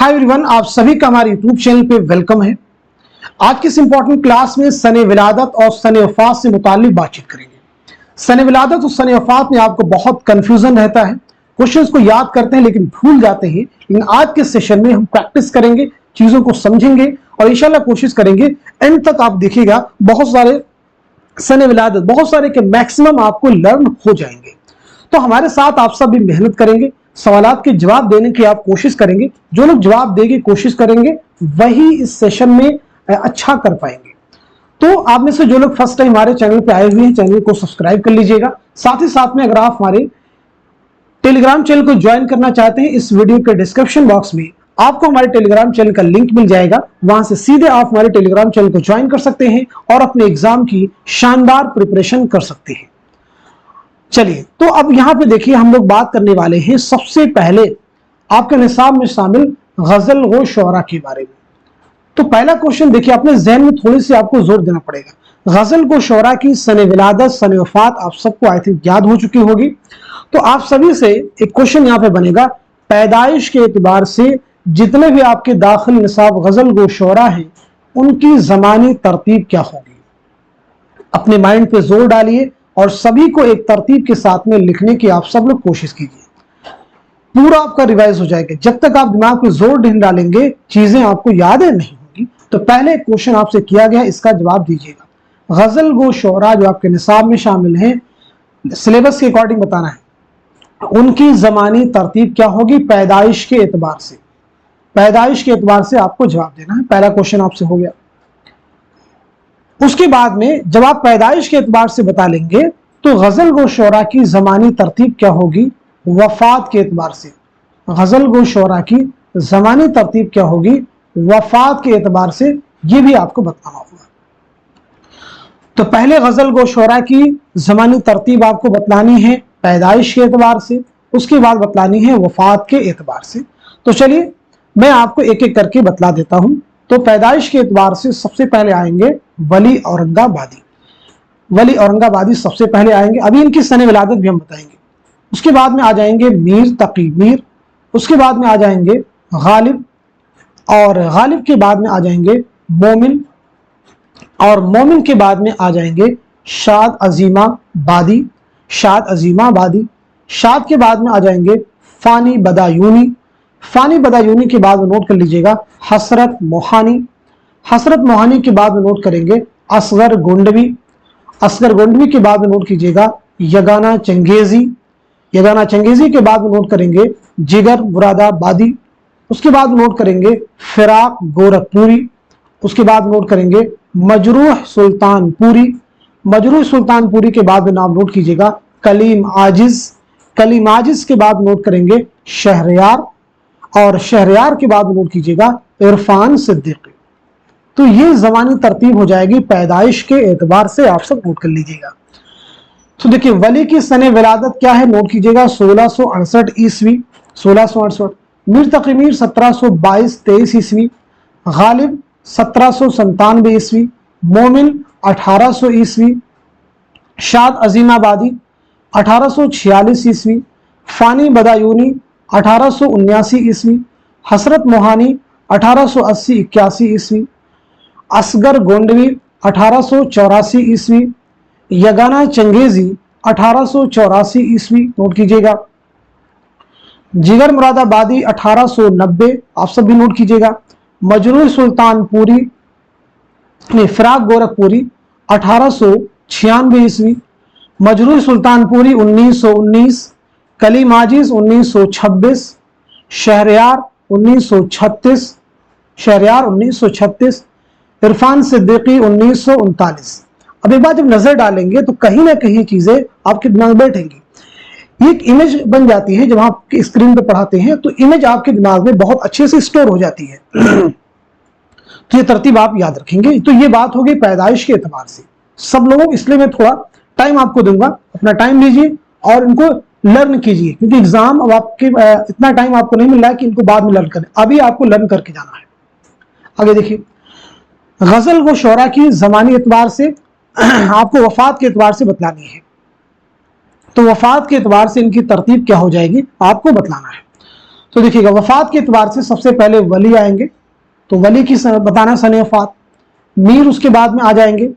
Hi everyone, आप सभी का हमारे यूट्यूब चैनल पे वेलकम है। आज की इस इंपॉर्टेंट क्लास में सने विलादत और सने वफात से मुताल्लिक बातचीत करेंगे। सने विलादत और सने वफात में आपको बहुत कंफ्यूजन रहता है, क्वेश्चंस को याद करते हैं लेकिन भूल जाते हैं। लेकिन आज के सेशन में हम प्रैक्टिस करेंगे, चीजों को समझेंगे और इंशाल्लाह कोशिश करेंगे एंड तक आप देखिएगा बहुत सारे सने विलादत, बहुत सारे के मैक्सिमम आपको लर्न हो जाएंगे। तो हमारे साथ आप सब भी मेहनत करेंगे, सवालात के जवाब देने की आप कोशिश करेंगे। जो लोग जवाब देने की कोशिश करेंगे वही इस सेशन में अच्छा कर पाएंगे। तो आप में से जो लोग फर्स्ट टाइम हमारे चैनल पे आए हुए हैं, चैनल को सब्सक्राइब कर लीजिएगा। साथ ही साथ में अगर आप हमारे टेलीग्राम चैनल को ज्वाइन करना चाहते हैं, इस वीडियो के डिस्क्रिप्शन बॉक्स में आपको हमारे टेलीग्राम चैनल का लिंक मिल जाएगा। वहां से सीधे आप हमारे टेलीग्राम चैनल को ज्वाइन कर सकते हैं और अपने एग्जाम की शानदार प्रिपरेशन कर सकते हैं। चलिए, तो अब यहां पे देखिए हम लोग बात करने वाले हैं सबसे पहले आपके निसाब में शामिल गजल व शोरा के बारे में। तो पहला क्वेश्चन देखिए, अपने जहन में थोड़ी सी आपको जोर देना पड़ेगा। गजल व शोरा की सने विलादत, सने वफात आप सबको आई थिंक याद हो चुकी होगी। तो आप सभी से एक क्वेश्चन यहां पे बनेगा, पैदाइश के एतबार से जितने भी आपके दाखिल निसाब गजल व शोरा हैं उनकी जमानी तरतीब क्या होगी। अपने माइंड पे जोर डालिए और सभी को एक तरतीब के साथ में लिखने की आप सब लोग कोशिश कीजिए। पूरा आपका रिवाइज हो जाएगा। जब तक आप दिमाग पे जोर नहीं डालेंगे चीजें आपको याद नहीं होगी। तो पहले क्वेश्चन आपसे किया गया, इसका जवाब दीजिएगा। गजल गो शोरा जो आपके निसाब में शामिल हैं, सिलेबस के अकॉर्डिंग बताना है, उनकी जमानी तरतीब क्या होगी पैदाइश के एतबार से। पैदाइश के एतबार से आपको जवाब देना है। पहला क्वेश्चन आपसे हो गया। उसके बाद में जब आप पैदाइश के एतबार से बता लेंगे तो गजल गो शोरा की जमानी तरतीब क्या होगी वफात के एतबार से। गजल गो शोरा की जमानी तरतीब क्या होगी वफात के एतबार से, यह भी आपको बताना होगा। तो पहले गजल गो शोरा की जमानी तरतीब आपको बतलानी है पैदाइश के एतबार से, उसके बाद बतलानी है वफात के एतबार से। तो चलिए मैं आपको एक एक करके बतला देता हूं। तो पैदाइश के एतबार से सबसे पहले आएंगे वली औरंगाबादी। वली औरंगाबादी सबसे पहले आएंगे, अभी इनकी सने विलादत भी हम बताएंगे। उसके बाद में आ जाएंगे मीर तकी मीर, उसके बाद में आ जाएंगे गालिब, और गालिब के बाद में आ जाएंगे मोमिन, और मोमिन के बाद में आ जाएंगे शाद अजीमा बादी, शाद अजीमा बादी। शाद के बाद में आ जाएंगे फानी बदायूनी, फानी बदायूनी के बाद में नोट कर लीजिएगा हसरत मोहानी, हसरत मोहानी के बाद में नोट करेंगे असगर गोंडवी, असगर गोंडवी के बाद में नोट कीजिएगा यगाना चंगेजी, यगाना चंगेजी के बाद में नोट करेंगे जिगर मुरादाबादी, उसके बाद नोट करेंगे फिराक गोरखपुरी, उसके बाद नोट करेंगे मजरूह सुल्तानपुरी, मजरूह सुल्तानपुरी के बाद में नाम नोट कीजिएगा कलीम आजिज, कलीम आजिज के बाद नोट करेंगे शहरयार, और शहरयार के बाद नोट कीजिएगा इरफान सिद्दीकी। तो ये जमानी तरतीब हो जाएगी पैदाइश के एतबार से, आप सब नोट कर लीजिएगा। तो देखिए वली की सने विलादत क्या है, नोट कीजिएगा 1668 ईस्वी, 1668। मीर तकी मीर 1722-23 ईस्वी, गालिब 1797 ईस्वी, मोमिन 1800 ईस्वी, शाद अजीमाबादी 1846 ईस्वी, फानी बदायूनी 1879 ईस्वी, हसरत मोहानी 1880-81 ईस्वी, असगर गोंडवी 1884 ईस्वी, यगाना चंगेजी 1884 ईस्वी, नोट कीजिएगा। जिगर मुरादाबादी 1890, आप सब भी नोट कीजिएगा। मजरूह सुल्तानपुरी फिराक गोरखपुरी 1896 ईस्वी, मजरूह सुल्तानपुरी 1919, कलीम आजिज 1926, शहरयार 1936, शहरयार 1936, इरफान सिद्दीकी 1939। अब एक बार जब नजर डालेंगे तो कहीं ना कहीं चीजें आपके दिमाग में बैठेंगी। एक इमेज बन जाती है, जब आप स्क्रीन पे पढ़ाते हैं तो इमेज आपके दिमाग में बहुत अच्छे से स्टोर हो जाती है। तो ये तरतीब आप याद रखेंगे। तो ये बात होगी पैदाइश के एतबार से सब लोगों, इसलिए मैं थोड़ा टाइम आपको दूंगा, अपना टाइम लीजिए और इनको लर्न कीजिए, क्योंकि एग्जाम अब आपके इतना टाइम आपको नहीं मिल रहा है कि इनको बाद में लर्न करें, अभी आपको लर्न करके जाना है। आगे देखिए, गजल व शोरा की जमानी एतबार से आपको वफात के एतबार से बतलानी है। तो वफात के एतबार से इनकी तरतीब क्या हो जाएगी आपको बतलाना है। तो देखिएगा वफात के एतबार से सबसे पहले वली आएंगे, तो वली की बताना सन वफात। मीर उसके बाद में आ जाएंगे,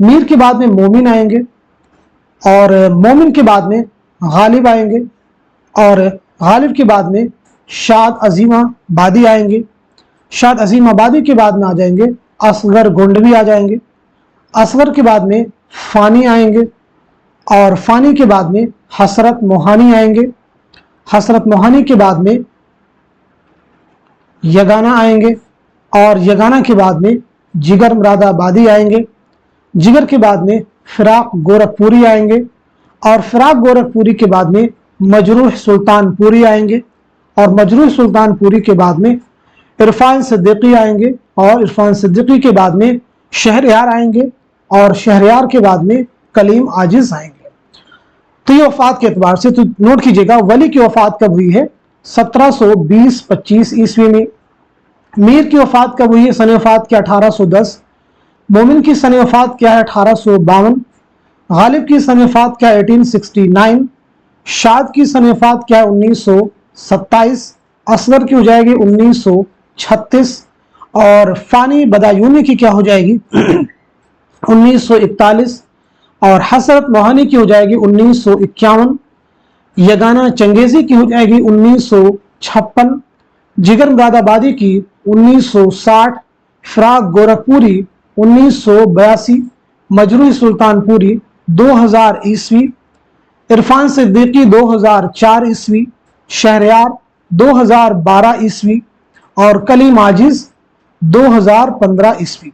मीर के बाद में मोमिन आएंगे, और मोमिन के बाद में गालिब आएंगे, और गालिब के बाद में शाद अजीमा बादी आएंगे, शाद अजीम आबादी के बाद में आ जाएंगे असगर गोंडवी आ जाएंगे, असगर के बाद में फ़ानी आएंगे, और फ़ानी के बाद में हसरत मोहानी आएंगे, हसरत मोहानी के बाद में यगाना आएंगे, और यगाना के बाद में जिगर मुरादाबादी आएंगे, जिगर के बाद में फिराक गोरखपुरी आएंगे, और फिराक गोरखपुरी के बाद में मजरूह सुल्तानपुरी आएंगे, और मजरूह सुल्तानपुरी के बाद में इरफान सिद्दीकी आएंगे, और इरफान सिद्दीकी के बाद में शहरयार आएंगे, और शहरयार के बाद में कलीम आजिज आएंगे। तो ये वफात के एतबार से तो नोट कीजिएगा, वली की वफात कब हुई है? 1720-25 ईस्वी में। मीर की वफात कब हुई है? सन वफात क्या? 1810। मोमिन की सन वफात क्या है? 1852। गालिब की सन वफात क्या? 1869। शाद की सन वफात क्या है? 1927। असगर की हो जाएगी 1936, और फानी बदायूनी की क्या हो जाएगी? 1941, और हसरत मोहानी की हो जाएगी 1951। यगाना चंगेजी की हो जाएगी 1956। जिगर मुरादाबादी की 1960। फिराक गोरखपुरी 1982। मजरूह सुल्तानपुरी 2000 ईस्वी। इरफान सिद्दीकी 2004 ईस्वी। शहरयार 2012 ईस्वी, और कलीम आजिज 2015 ईस्वी।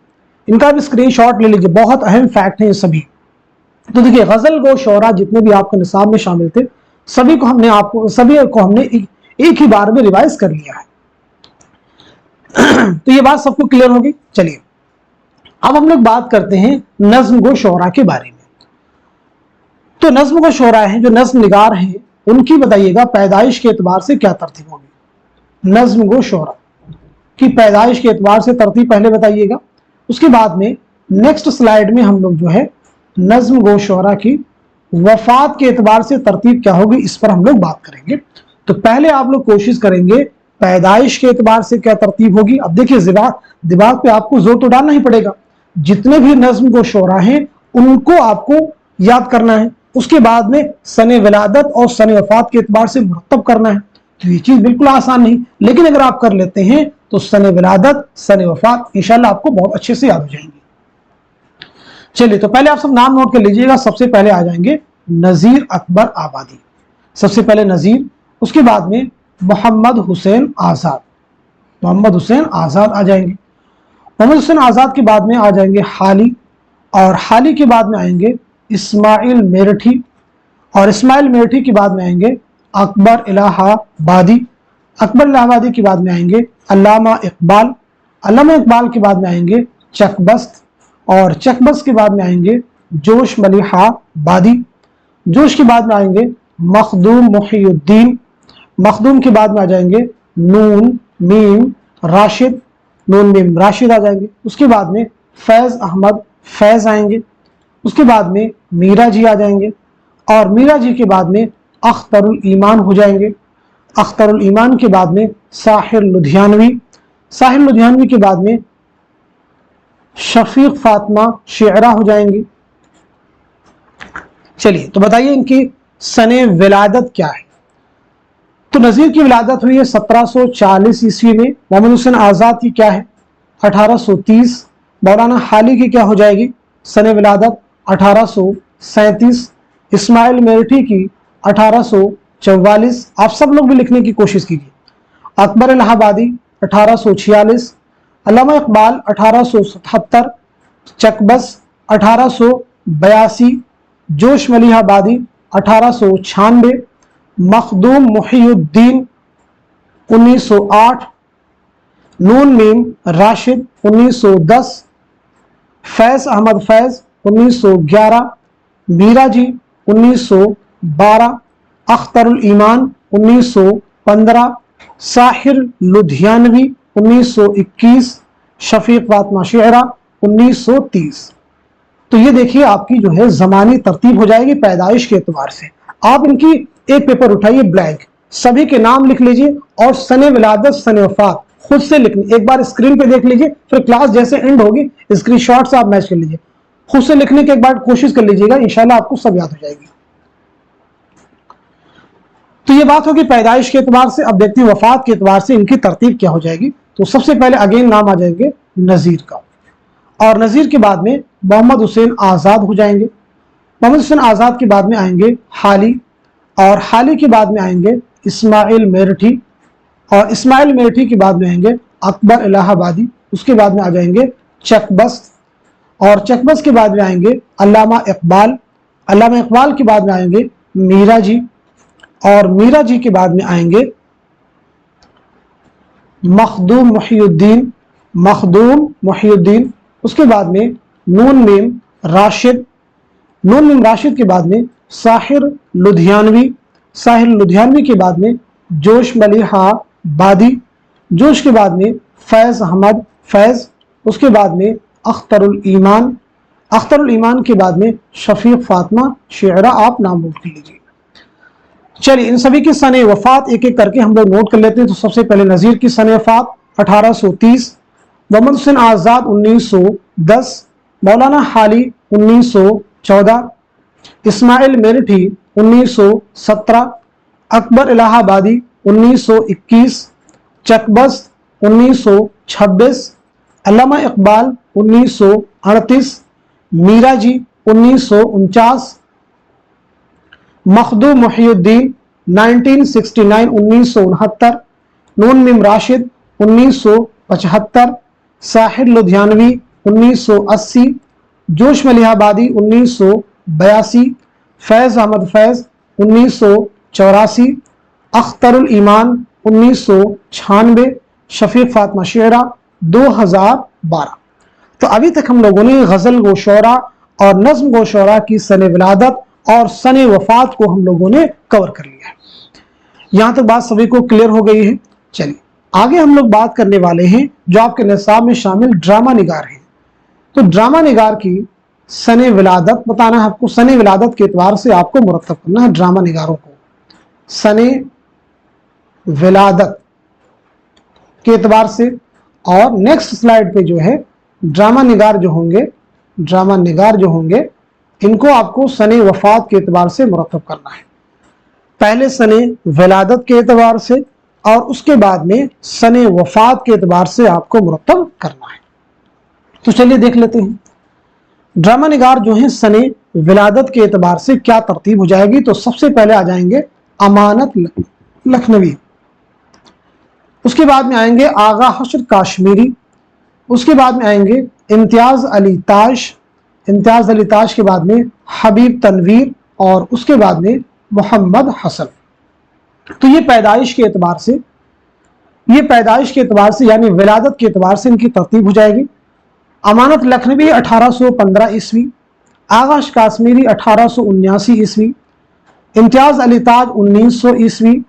इनका भी स्क्रीनशॉट ले लीजिए, बहुत अहम फैक्ट हैं ये सभी। तो देखिए गजल गो शोरा जितने भी आपके निसाब में शामिल थे सभी को हमने एक ही बार में रिवाइज कर लिया है। तो ये बात सबको क्लियर होगी। चलिए अब हम लोग बात करते हैं नज्म गो शोरा के बारे में। तो नज्म गो शोरा हैं, जो नज्म निगार हैं, उनकी बताइएगा पैदाइश के एतबार से क्या तरतीब होगी। नज्म गो शोरा की पैदाइश के एतबार से तरतीब पहले बताइएगा, उसके बाद में नेक्स्ट स्लाइड में हम लोग जो है नज्म गो शोरा की वफात के एतबार से तरतीब क्या होगी इस पर हम लोग बात करेंगे। तो पहले आप लोग कोशिश करेंगे पैदाइश के एतबार से क्या तरतीब होगी। अब देखिए दिमाग पे आपको जोर तो डालना ही पड़ेगा, जितने भी नज्म गो शोरा हैं उनको आपको याद करना है, उसके बाद में सने विलादत और सने वफात के एतबार से मुरतब करना है। तो ये चीज बिल्कुल आसान नहीं, लेकिन अगर आप कर लेते हैं तो सने विलादत सने वफात इंशाल्लाह आपको बहुत अच्छे से याद हो जाएंगे। चलिए तो पहले आप सब नाम नोट कर लीजिएगा। सबसे पहले आ जाएंगे नजीर अकबर आबादी, सबसे पहले नजीर, उसके बाद में मोहम्मद हुसैन आजाद, मोहम्मद हुसैन आजाद आ जाएंगे। मोहम्मद हुसैन आजाद के बाद में आ जाएंगे हाली, और हाली के बाद में आएंगे इस्माइल मेरठी, और इस्माइल मेरठी के बाद में आएंगे अकबर इलाहाबादी, अकबर इलाहाबादी के बाद में आएंगे अल्लामा इकबाल, अल्लामा इकबाल के बाद में आएंगे चकबस्त, और चकबस्त के बाद में आएंगे जोश मलिहाबादी, जोश के बाद में आएंगे मखदूम मुहियुद्दीन, मखदूम के बाद में आ जाएंगे नून मीम राशिद, नून मीम राशिद आ जाएंगे। उसके बाद में फैज़ अहमद फैज़ आएंगे, उसके बाद में मीरा जी आ जाएंगे, और मीरा जी के बाद में अख्तरुल ईमान हो जाएंगे, अख्तरुल ईमान के बाद में साहिर लुधियानवी, साहिर लुधियानवी के बाद में शफीक फातिमा शेरा हो जाएंगी। चलिए तो बताइए इनकी सने विलादत क्या है। तो नजीर की विलादत हुई है 1740 ईस्वी में। मोहम्मद हुसैन आजाद की क्या है? 1830। मौलाना हाली की क्या हो जाएगी सने विलादत? 1837। इस्माइल मेरठी की 1844। आप सब लोग भी लिखने की कोशिश कीजिए। अकबर इलाहाबादी 1846, अल्लामा इकबाल 1877, चकबस 1882, जोश मलिहाबादी 1896, मखदूम मुहियुद्दीन 1908, नून मीम राशिद 1910, फैज़ अहमद फैज़ 1911, मीरा जी 1912, अख्तरुल ईमान 1915, साहिर लुधियानवी 1921, शफीक फातिमा शेरा 1930। तो ये देखिए आपकी जो है जमानी तरतीब हो जाएगी पैदाइश के एतबार से। आप इनकी एक पेपर उठाइए ब्लैंक, सभी के नाम लिख लीजिए और सने विलादत सने वफात खुद से लिखनी, एक बार स्क्रीन पे देख लीजिए, फिर क्लास जैसे एंड होगी स्क्रीनशॉट से आप मैच कर लीजिए, खुद से लिखने के एक बार कोशिश कर लीजिएगा, इंशाल्लाह आपको सब याद हो जाएगी। तो ये बात होगी पैदाइश के एतबार से। अब देखते हैं वफात के एतबार से इनकी तरतीब क्या हो जाएगी। तो सबसे पहले अगेन नाम आ जाएंगे नज़ीर का, और नज़ीर के बाद में मोहम्मद हुसैन आज़ाद हो जाएंगे। मोहम्मद हुसैन आज़ाद के बाद में आएंगे हाली, और हाली के बाद में आएंगे इस्माइल मेरठी, और इस्माइल मेरठी के बाद में आएंगे अकबर इलाहाबादी। उसके बाद में आ जाएंगे चकबस्त, और चकबस्त के बाद में आएंगे अल्लामा इकबाल। अल्लामा इकबाल के बाद में आएंगे मीरा जी, और मीरा जी के बाद में आएंगे मखदूम मुहियुद्दीन, मखदूम मुहियुद्दीन। उसके बाद में नून मीम राशिद, नून मीम राशिद के बाद में साहिर लुधियानवी, साहिर लुधियानवी के बाद में जोश मलिहा बादी, जोश के बाद में फैज़ अहमद फैज़। उसके बाद में अख्तरुल ईमान, अख्तरुल ईमान के बाद में शफीक फातिमा शेरा। आप नाम नोट कर लीजिए। चलिए इन सभी की सने वफात एक एक करके हम लोग नोट कर लेते हैं। तो सबसे पहले नज़ीर की सने वफात 1830, मोहम्मद हुसैन आज़ाद 1910, मौलाना हाली 1914, इस्माइल मेरठी 1917, अकबर इलाहाबादी 1921, चकबस्त 1926, अल्लामा इकबाल 1938, मीरा जी 1949, मखदूम मुहियुद्दीन 1969 1969, नून मीम राशिद 1975, साहिर लुधियानवी 1980, जोश मलिहाबादी 1982, फैज़ अहमद फैज़ 1984, अख्तरुल ईमान 1996, शफीक फातिमा शेरा 2012। तो अभी तक हम लोगों ने गज़ल गो शोरा और नज़्म गो शोरा की सने विलादत और सने वफात को हम लोगों ने कवर कर लिया है। यहां तक बात सभी को क्लियर हो गई है। चलिए आगे हम लोग बात करने वाले हैं जो आपके निसाब में शामिल ड्रामा निगार है। तो ड्रामा निगार की सने विलादत बताना है आपको, सने विलादत के एतबार से आपको मुरतब करना है ड्रामा निगारों को। सने विलादत के एतबार से, और नेक्स्ट स्लाइड पे जो है ड्रामा निगार जो होंगे, ड्रामा निगार जो होंगे इनको आपको सने वफात के एतबार से मुरतब करना है। पहले सने विलादत के एतबार से और उसके बाद में सने वफात के एतबार से आपको मुरतब करना है। तो चलिए देख लेते हैं ड्रामा निगार जो है सने विलादत के एतबार से क्या तरतीब हो जाएगी। तो सबसे पहले आ जाएंगे अमानत लखनवी, उसके बाद में आएंगे आगा हशर काश्मीरी, उसके बाद में आएंगे इम्तियाज अली ताश, इम्तियाज अली ताश के बाद में हबीब तनवीर, और उसके बाद में मोहम्मद हसन। तो ये पैदाइश के एतबार से, ये पैदाइश के एतबार से यानी विलादत के एतबार से इनकी तरतीब हो जाएगी। अमानत लखनवी 1815 ईस्वी, आगाश काश्मीरी 1879 ईस्वी, इम्तियाज अली ताज 1900 ईस्वी,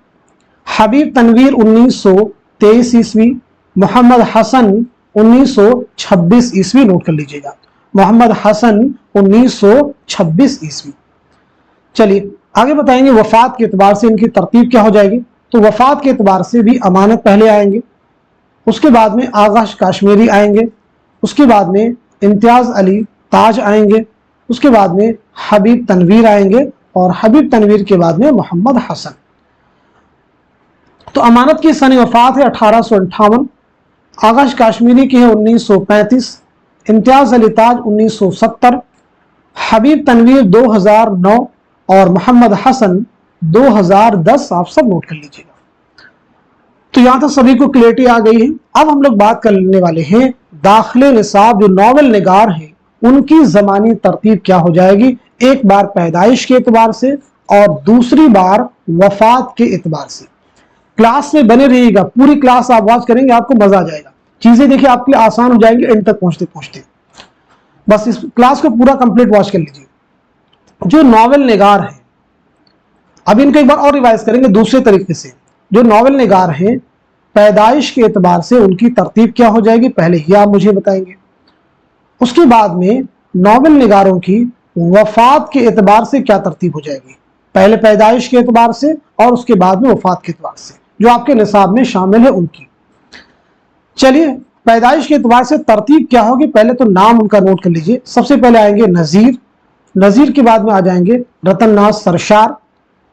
हबीब तनवीर 1923 ईस्वी, मोहम्मद हसन 1926 ईस्वी। नोट कर लीजिएगा, मोहम्मद हसन 1926 ईस्वी। चलिए आगे बताएंगे वफात के एतबार से इनकी तरतीब क्या हो जाएगी। तो वफात के एतबार से भी अमानत पहले आएंगे, उसके बाद में आगाश काश्मीरी आएंगे, उसके बाद में इम्तियाज अली ताज आएंगे, उसके बाद में हबीब तनवीर आएंगे, और हबीब तनवीर के बाद में मोहम्मद हसन। तो अमानत की सन वफात है 1858, आगाश काश्मीरी की है 1935, इम्तियाज अली ताज 1970, हबीब तनवीर 2009 और मोहम्मद हसन 2010। आप सब नोट कर लीजिएगा। तो यहां तक सभी को क्लियरिटी आ गई है। अब हम लोग बात करने वाले हैं दाखिले निसाब जो नावल निगार है उनकी जमानी तरतीब क्या हो जाएगी। एक बार पैदाइश के एतबार से और दूसरी बार वफात के एतबार से। क्लास में बने रहिएगा, पूरी क्लास आप वॉच करेंगे, आपको मजा आ जाएगा। चीजें देखिए आपके लिए आसान हो जाएंगी एंड तक पहुंचते पहुंचते। बस इस क्लास को पूरा कंप्लीट वॉच कर लीजिए। जो नावल निगार है, अब इनको एक बार और रिवाइज करेंगे दूसरे तरीके से। जो नावल निगार हैं पैदाइश के एतबार से उनकी तरतीब क्या हो जाएगी, पहले ये आप मुझे बताएंगे। उसके बाद में नावल निगारों की वफात के एतबार से क्या तरतीब हो जाएगी। पहले पैदाइश के एतबार से और उसके बाद में वफात के एतबार से, जो आपके निसाब में शामिल है उनकी। चलिए पैदाइश के एतबार से तरतीब क्या होगी, पहले तो नाम उनका नोट कर लीजिए। सबसे पहले आएंगे नज़ीर, नज़ीर के बाद में आ जाएंगे रतन नाज सरशार,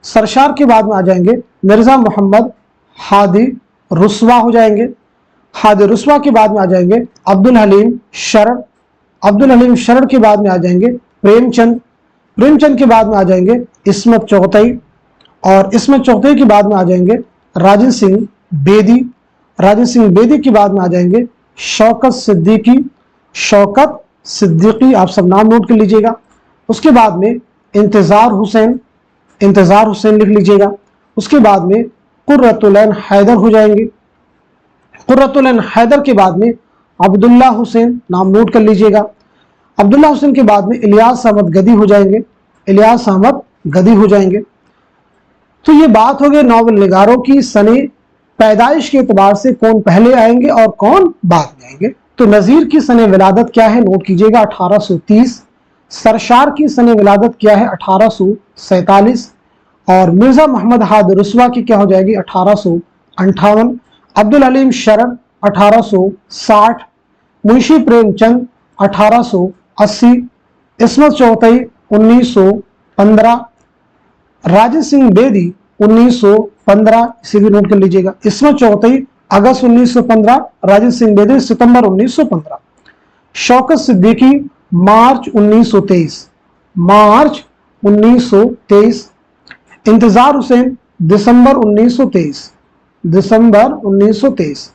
सरशार के बाद में आ जाएंगे मिर्ज़ा मोहम्मद हादी रुस्वा हो जाएंगे, हादी रुस्वा के बाद में आ जाएंगे अब्दुल हलीम शरण, अब्दुल हलीम शरण के बाद में आ जाएंगे प्रेमचंद, प्रेमचंद के बाद में आ जाएंगे इस्मत चौगतई, और इस्मत चौगतई के बाद में आ जाएंगे राजन सिंह बेदी, राजन सिंह बेदी के बाद में आ जाएंगे शौकत सिद्दीकी, शौकत सिद्दीकी, आप सब नाम नोट कर लीजिएगा। उसके बाद में इंतज़ार हुसैन, इंतज़ार हुसैन लिख लीजिएगा। उसके बाद में कुर्रतुल ऐन हैदर हो जाएंगे, कुर्रतुल ऐन हैदर के बाद में अब्दुल्ला हुसैन, नाम नोट कर लीजिएगा। अब्दुल्ला हुसैन के बाद में इलियास अहमद गदी हो जाएंगे, इलियास अहमद गदी हो जाएंगे। तो ये बात हो गई नावल निगारों की सने पैदाइश के एतबार से कौन पहले आएंगे और कौन बाद में आएंगे। तो नज़ीर की सने विलादत क्या है, नोट कीजिएगा 1830, सरशार की सने विलादत क्या है 1847, और मिर्ज़ा मोहम्मद हादी रुस्वा की क्या हो जाएगी 1858, अब्दुल हलीम शरण 1860, मुंशी प्रेमचंद 1880, इस्मत चौगतई 1915, राजन सिंह बेदी 1915, इसे भी नोट कर लीजिएगा। इस्मत चौगतई अगस्त 1915, राजन सिंह बेदी सितंबर 1915, शौकत सिद्दीकी मार्च 1923, मार्च 1923, इंतजार हुसैन दिसंबर 1923, दिसंबर 1923,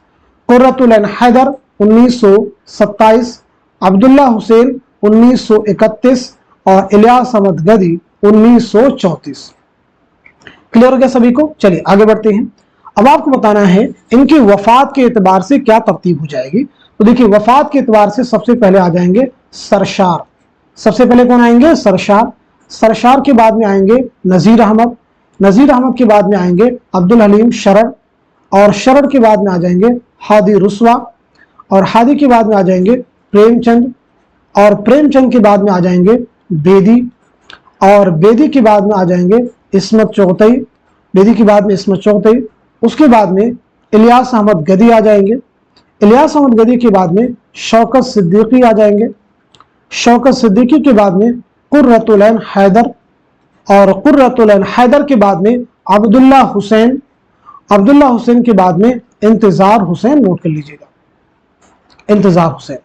कुर्रतुल ऐन हैदर 1927, अब्दुल्ला हुसैन 1931 और इलियास अहमद गदी 1934। क्लियर हो गया सभी को। चलिए आगे बढ़ते हैं। अब आपको बताना है इनकी वफात के एतबार से क्या तरतीब हो जाएगी। तो देखिए वफात के एतबार से सबसे पहले आ जाएंगे सरशार, सबसे पहले कौन आएंगे सरशार, सरशार के बाद में आएंगे नज़ीर अहमद, नज़ीर अहमद के बाद में आएंगे अब्दुल हलीम शरण, और शरण के बाद में आ जाएंगे हादी रुस्वा, और हादी के बाद में आ जाएंगे प्रेमचंद, और प्रेमचंद के बाद में आ जाएंगे बेदी, और बेदी के बाद में आ जाएंगे इस्मत चौगतई, बेदी के बाद में इस्मत चौगतई। उसके बाद में इलियास अहमद गदी आ जाएंगे, इलियास अहमद गदी के बाद में शौकत सिद्दीकी आ जाएंगे, शौकत सिद्दीकी के बाद में कुर्रतुल ऐन हैदर, और कुर्रतुल ऐन हैदर के बाद में अब्दुल्ला हुसैन, अब्दुल्ला हुसैन के बाद में इंतजार हुसैन, नोट कर लीजिएगा इंतजार हुसैन।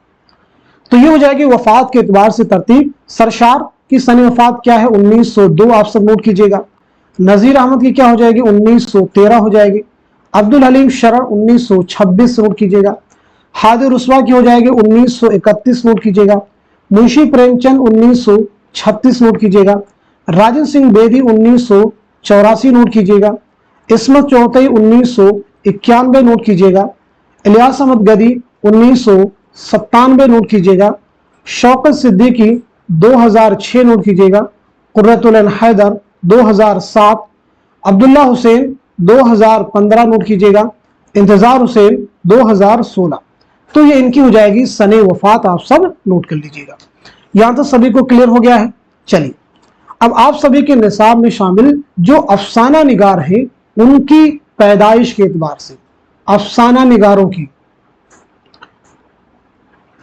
तो ये हो जाएगी वफात के एतबार से तरतीब। सरशार की सने वफात क्या है 1902, आप सब नोट कीजिएगा। नज़ीर अहमद की क्या हो जाएगी 1913 हो जाएगी, अब्दुल हलीम शरण 1926 नोट कीजिएगा, हादी रुस्वा की हो जाएगी 1931 नोट कीजिएगा, मुंशी प्रेमचंद 1936 नोट कीजिएगा, राजन सिंह बेदी 1984 नोट कीजिएगा, इस्मत चौगतई 1991 नोट कीजिएगा, इलियास अहमद गदी 1997 नोट कीजिएगा, शौकत सिद्दीकी 2006 नोट कीजिएगा, कुर्रतुल ऐन हैदर 2007, अब्दुल्ला हुसैन 2015 नोट कीजिएगा, इंतजार हुसैन 2016। तो ये इनकी हो जाएगी सने वफात, आप सब नोट कर लीजिएगा। यहां तक सभी को क्लियर हो गया है। चलिए अब आप सभी के निसाब में शामिल जो अफसाना निगार है उनकी पैदाइश के एतबार से, अफसाना निगारों की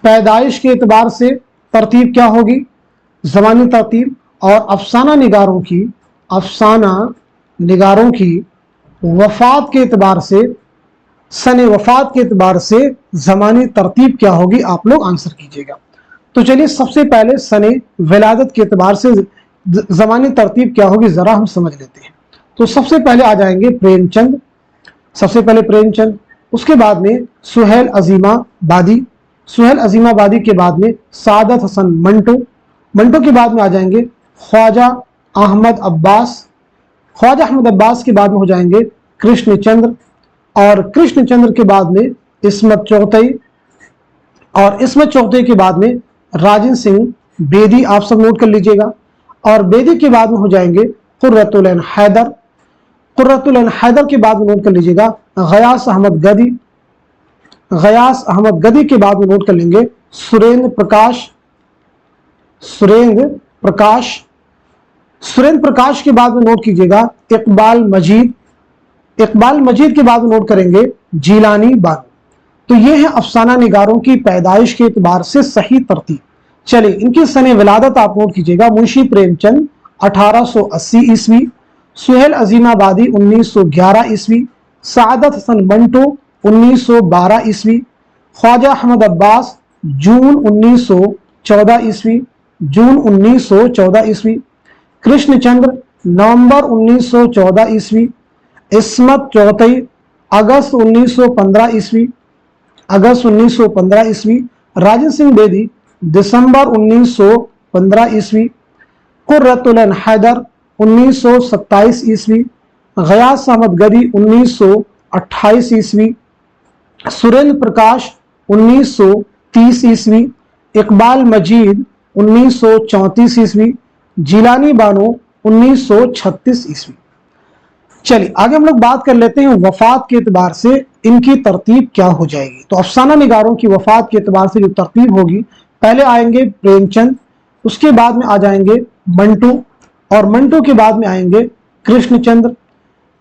पैदाइश के एतबार से तरतीब क्या होगी, ज़मानी तरतीब, और अफसाना निगारों की, अफसाना निगारों की वफात के एतबार से, सने वफात के एतबार से ज़मानी तरतीब क्या होगी, आप लोग आंसर कीजिएगा। तो चलिए सबसे पहले सने विलादत के एतबार से ज़मानी तरतीब क्या होगी ज़रा हम समझ लेते हैं। तो सबसे पहले आ जाएंगे प्रेमचंद, सबसे पहले प्रेमचंद, उसके बाद में सुहेल अजीमा बादी, सुहेल अजीमा बादी के बाद में सादत हसन मंटो, मंटो के बाद में आ जाएंगे ख्वाजा अहमद अब्बास, ख्वाजा अहमद अब्बास के बाद में हो जाएंगे कृष्णचंद्र, और कृष्णचंद्र के बाद में इस्मत चौगतई, और इस्मत चौगतई के बाद में राजन सिंह बेदी, आप सब नोट कर लीजिएगा, और बेदी के बाद में हो जाएंगे कुर्रतुल ऐन हैदर, कुर्रतुल ऐन हैदर के बाद में नोट कर लीजिएगा गयास अहमद गदी, गयास अहमद गदी के बाद में नोट कर लेंगे सुरेंद्र प्रकाश, सुरेंद्र प्रकाश, सुरेंद्र प्रकाश के बाद में नोट कीजिएगा इकबाल मजीद, इकबाल मजीद के बाद में नोट करेंगे जीलानी बानो। तो ये है अफसाना निगारों की पैदाइश के एतबार से सही तरतीब। चलिए इनकी सने विलादत आप नोट कीजिएगा। मुंशी प्रेमचंद 1880 ईस्वी, सुहेल अजीमाबादी 1911 ईस्वी, सादत हसन मंटो 1912 ईस्वी, ख्वाजा अहमद अब्बास जून 1914 ईस्वी, जून 1914 ईस्वी, कृष्णचंद्र नवंबर 1914 ईस्वी, इस्मत चौथई अगस्त 1915 ईस्वी, अगस्त 1915 ईस्वी, राजन सिंह बेदी दिसंबर 1915 ईस्वी, कुर्रतुल ऐन हैदर 1927 ईस्वी, गयास अहमद गदी 1928 ईस्वी, सुरेंद्र प्रकाश 1930 ईस्वी, इकबाल मजीद 1934 ईस्वी, जिलानी बानो 1936 ईस्वी। चलिए आगे हम लोग बात कर लेते हैं वफात के एतबार से इनकी तरतीब क्या हो जाएगी। तो अफसाना निगारों की वफात के एतबार से जो तरतीब होगी, पहले आएंगे प्रेमचंद, उसके बाद में आ जाएंगे मंटू, और मंटू के बाद में आएंगे कृष्णचंद्र,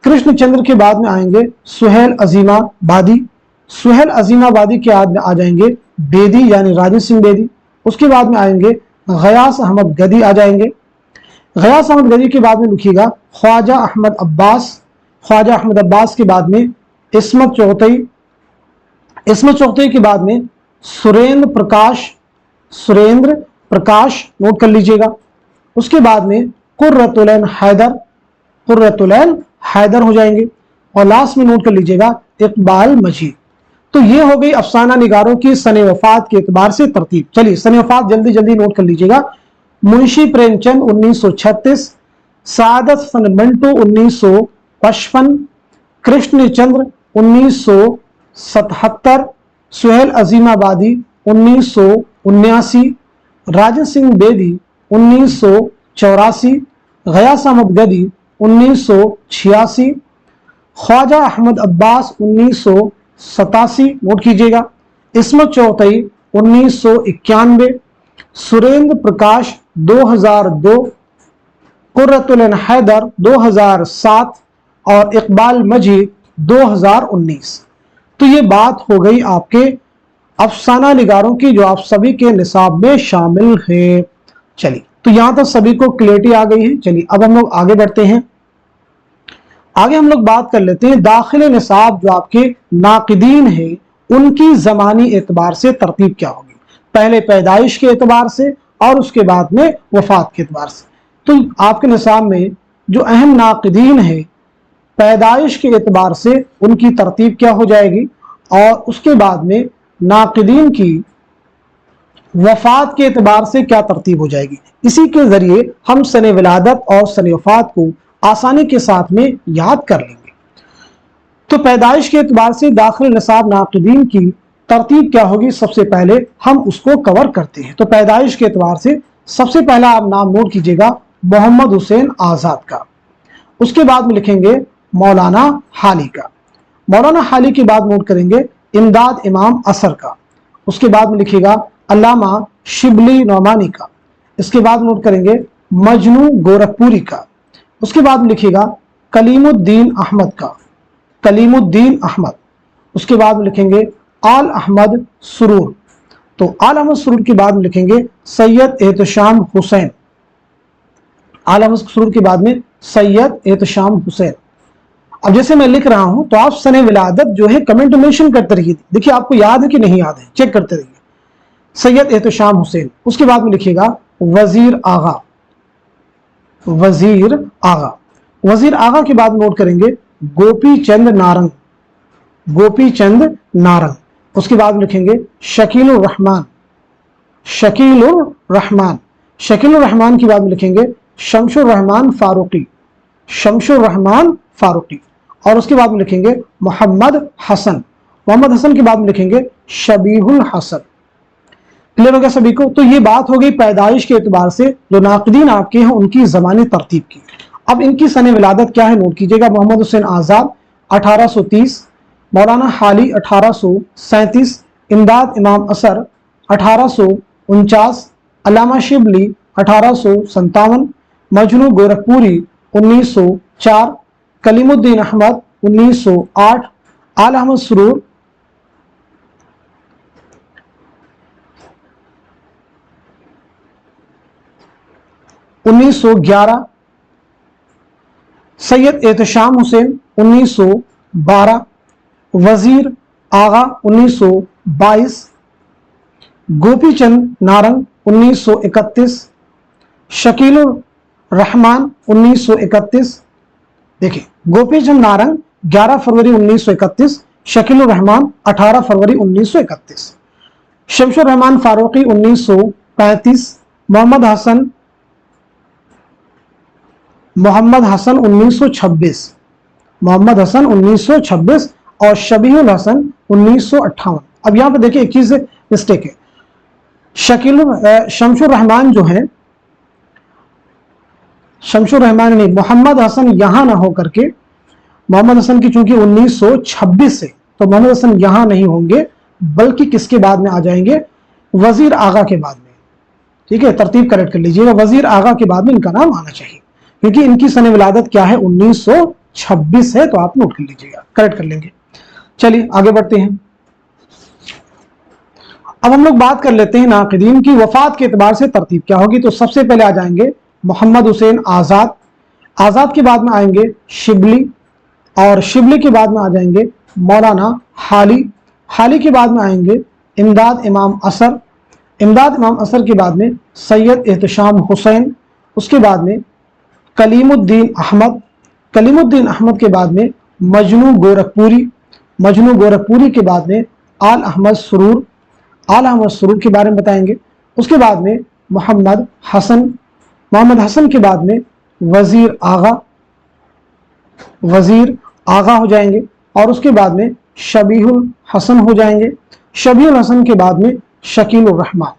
कृष्णचंद्र के बाद में आएंगे सुहेल अजीमाबादी, सुहेल अजीमाबादी के बाद में आ जाएंगे बेदी यानी राजन सिंह बेदी, उसके बाद में आएंगे गयास अहमद गदी आ जाएंगे, गयास अहमद गदी के बाद में लिखिएगा ख्वाजा अहमद अब्बास, ख्वाजा अहमद अब्बास के बाद में इस्मत चौथई, इस्मत चौथई के बाद में सुरेंद्र प्रकाश, सुरेंद्र प्रकाश नोट कर लीजिएगा, उसके बाद में कुर्रतुल ऐन हैदर, कुर्रतुल ऐन हैदर हो जाएंगे, और लास्ट में नोट कर लीजिएगा इकबाल मजीद। तो ये हो गई अफसाना निगारों की सने वफात के एतबार से तरतीब। चलिए सने वफात जल्दी जल्दी नोट कर लीजिएगा। मुंशी प्रेमचंद 1936, सादत हसन मंटो 1955, कृष्णचंद्र 1977, सुहेल अजीमाबादी 1979, राजन सिंह बेदी 1984, गयास अहमद गदी 1986, ख्वाजा अहमद अब्बास 1987 नोट कीजिएगा, इस्मत चौथई 1991, सुरेंद्र प्रकाश 2002, कुर्रतुल ऐन हैदर 2007 और इकबाल मजीद 2019। तो ये बात हो गई आपके अफसाना निगारों की जो आप सभी के निसाब में शामिल है। चलिए तो यहां तक सभी को क्लियरिटी आ गई है। चलिए अब हम लोग आगे बढ़ते हैं। आगे हम लोग बात कर लेते हैं दाखिल निसाब जो आपके नाकिदीन है उनकी जमानी एतबार से तरतीब क्या होगी। पहले पैदाइश के एतबार से और उसके बाद में वफात के एतबार से। तो आपके निसाब में जो अहम नाकिदीन है पैदाइश के एतबार से उनकी तरतीब क्या हो जाएगी, और उसके बाद में नाकिदीन की वफात के एतबार से क्या तरतीब हो जाएगी। इसी के जरिए हम सने विलादत और सने वफात को आसानी के साथ में याद कर लेंगे। तो पैदाइश के एतबार से दाखिल निसाब नाकिदीन की तरतीब क्या होगी, सबसे पहले हम उसको कवर करते हैं। तो पैदाइश के एतबार से सबसे पहला आप नाम नोट कीजिएगा मोहम्मद हुसैन आज़ाद का, उसके बाद में लिखेंगे मौलाना हाली का, मौलाना हाली के बाद नोट करेंगे इमदाद इमाम असर का, उसके बाद में लिखिएगा अल्लामा शिबली नौमानी का, इसके बाद नोट करेंगे मजनू गोरखपुरी का, उसके बाद में लिखिएगा कलीमुद्दीन अहमद का, कलीमुद्दीन अहमद, उसके बाद में लिखेंगे आल अहमद सुरूर। तो आल अहमद सुरूर के बाद में लिखेंगे सैयद एहतशाम हुसैन, आल अहमद सुरूर के बाद में सैयद एहतशाम हुसैन। अब जैसे मैं लिख रहा हूं तो आप सने विलादत जो है कमेंट मेंशन करते रहिए, देखिए आपको याद है कि नहीं याद है, चेक करते रहिए। सैयद एहतशाम हुसैन, उसके बाद में लिखिएगा वजीर आगा, वजीर आगा, वजीर आगा के बाद नोट करेंगे गोपी चंद नारंग, गोपी चंद नारंग, उसके बाद लिखेंगे शकीलुर रहमान, शकीलुर रहमान, शकीलुर रहमान के बाद में लिखेंगे शमशुर रहमान फारूकी, शमशुर रहमान फारूकी, और उसके बाद में लिखेंगे मोहम्मद हसन, मोहम्मद हसन के बाद में लिखेंगे शबीहुल हसन। क्लियर हो गया सभी को। तो ये बात हो गई पैदाइश के एतबार से जो नाक़दीन आपके हैं उनकी ज़मानी तरतीब की। अब इनकी सने विलादत क्या है नोट कीजिएगा। मोहम्मद हुसैन आज़ाद 1830, मौलाना हाली 1837, इमदाद इमाम असर 1849, अल्लामा शिबली 1857, मजनू गोरखपुरी 1904, कलीमुद्दीन अहमद 1908, आल अहमद सुरूर 1911, सैयद एहतशाम हुसैन 1912, वजीर आगा 1922, गोपी चंद नारंग 1931, शकीलुर रहमान 1931। देखिए, गोपी चंद नारंग 11 फरवरी 1931, शकीलुर रहमान 18 फरवरी 1931, शमशुर रहमान फारूकी 1935, मोहम्मद हसन 1926, मोहम्मद हसन 1926 और शबीहुल हसन 1958। अब यहां पे देखिए एक चीज मिस्टेक है, शमशुर रहमान जो है, शमशुर रहमान नहीं, मोहम्मद हसन यहां ना हो करके, मोहम्मद हसन की चूंकि 1926 है तो मोहम्मद हसन यहां नहीं होंगे, बल्कि किसके बाद में आ जाएंगे, वजीर आगा के बाद में। ठीक है, तरतीब करेक्ट कर लीजिएगा, वजीर आगा के बाद में इनका नाम आना चाहिए, क्योंकि इनकी सने विलादत क्या है, 1926 है, तो आप नोट कर लीजिएगा, करेक्ट कर लेंगे। चलिए आगे बढ़ते हैं। अब हम लोग बात कर लेते हैं नाक़िदीन की वफात के एतबार से तरतीब क्या होगी। तो सबसे पहले आ जाएंगे मोहम्मद हुसैन आज़ाद, आज़ाद के बाद में आएंगे शिबली, और शिबली के बाद में आ जाएंगे मौलाना हाली, हाली के बाद में आएंगे इमदाद इमाम असर, इमदाद इमाम असर के बाद में सैयद एहतशाम हुसैन, उसके बाद में कलीमुद्दीन अहमद, कलीमुद्दीन अहमद के बाद में मजनू गोरखपुरी, मजनू गोरखपुरी के बाद में आल अहमद सुरूर, आल अहमद सुरूर के बारे में बताएंगे। उसके बाद में मोहम्मद हसन, मोहम्मद हसन के बाद में वजीर आगा, वजीर आगा हो जाएंगे, और उसके बाद में शबीहुल हसन हो जाएंगे। शबीहुल हसन के बाद में शकीलुर रहमान,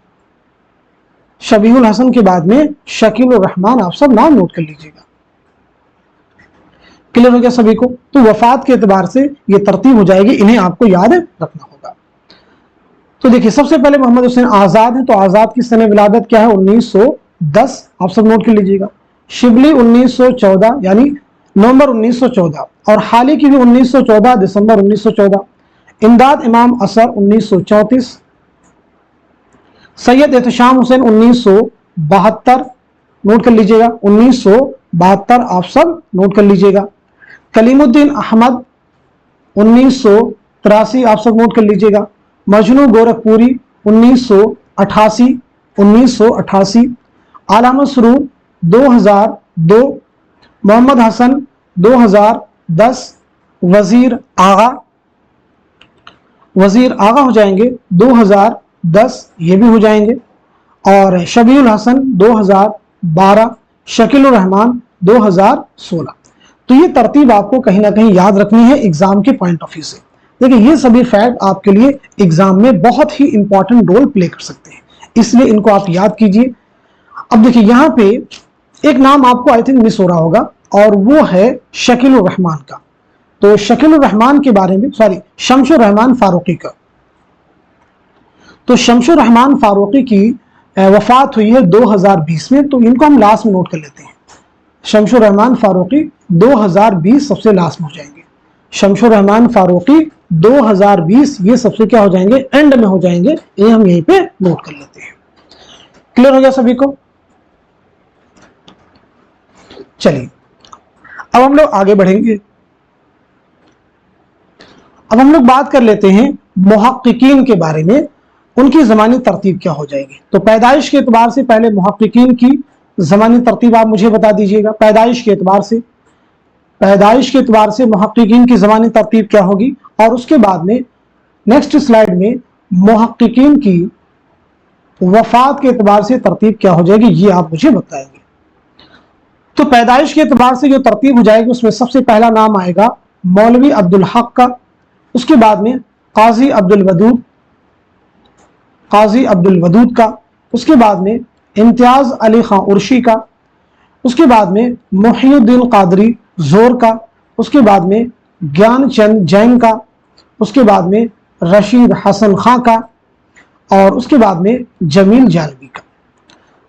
शबीहुल हसन के बाद में शकीलुर रहमान, आप सब नाम नोट कर लीजिएगा। क्लियर हो गया सभी को? तो वफात के एतबार से ये तरतीब हो जाएगी, इन्हें आपको याद रखना होगा। तो देखिए, सबसे पहले मोहम्मद हुसैन आज़ाद है, तो आज़ाद की सने विलादत क्या है, 1910, आप सब नोट कर लीजिएगा। शिबली 1914 यानी नवंबर 1914, और हाली की भी 1914 दिसंबर 1914। इमदाद इमाम असर 1934, सैयद एहतशाम हुसैन 1972, नोट कर लीजिएगा, 1972 आप सब नोट कर लीजिएगा। कलीमुद्दीन अहमद 1983, आप सब नोट कर लीजिएगा। मजनू गोरखपुरी 1988, 1988। आल अहमद सुरूर 2002, मोहम्मद हसन 2010, वजीर आगा, वजीर आगा हो जाएंगे 2010, ये भी हो जाएंगे। और शबीहुल हसन 2012, शकीलुर रहमान 2016। तो ये तरतीब आपको कहीं ना कहीं याद रखनी है एग्जाम के पॉइंट ऑफ व्यू से। देखिए, ये सभी फैक्ट आपके लिए एग्जाम में बहुत ही इंपॉर्टेंट रोल प्ले कर सकते हैं, इसलिए इनको आप याद कीजिए। अब देखिए, यहां पे एक नाम आपको आई थिंक मिस हो रहा होगा, और वो है शकीलुर रहमान का। तो शकीलुर रहमान के बारे में, सॉरी, शमशुर रहमान फारूकी का। तो शमशुर रहमान फारूकी की वफात हुई है 2020 में, तो इनको हम लास्ट में नोट कर लेते हैं। शमशुर रहमान फारूकी 2020 सबसे लास्ट में हो जाएंगे। शमशुर रहमान फारूकी 2020 ये सबसे क्या हो जाएंगे, एंड में हो जाएंगे, ये हम यहीं पे नोट कर लेते हैं। क्लियर हो गया सभी को? चलिए अब हम लोग आगे बढ़ेंगे। अब हम लोग बात कर लेते हैं मुहक्किकीन के बारे में, उनकी ज़मानी तरतीब क्या हो जाएगी। तो पैदाइश के एतबार से पहले मुहक्किकीन की ज़मानी तरतीब आप मुझे बता दीजिएगा। पैदाइश के एतबार से, पैदाइश के एतबार से मुहक्किकीन की ज़मानी तरतीब क्या होगी, और उसके बाद में नेक्स्ट स्लाइड में मुहक्किकीन की वफात के एतबार से तरतीब क्या हो जाएगी, ये आप मुझे बताएंगे। तो पैदाइश के एतबार से जो तरतीब हो जाएगी, उसमें सबसे पहला नाम आएगा मौलवी अब्दुल हक का, उसके बाद में काजी अब्दुल वदूद, काजी अब्दुल वदूद का, उसके बाद में इम्तियाज अली खां उर्शी का, उसके बाद में मुहिउद्दीन कादरी जोर का, उसके बाद में ज्ञान चंद जैन का, उसके बाद में रशीद हसन खां का, और उसके बाद में जमील जालवी का।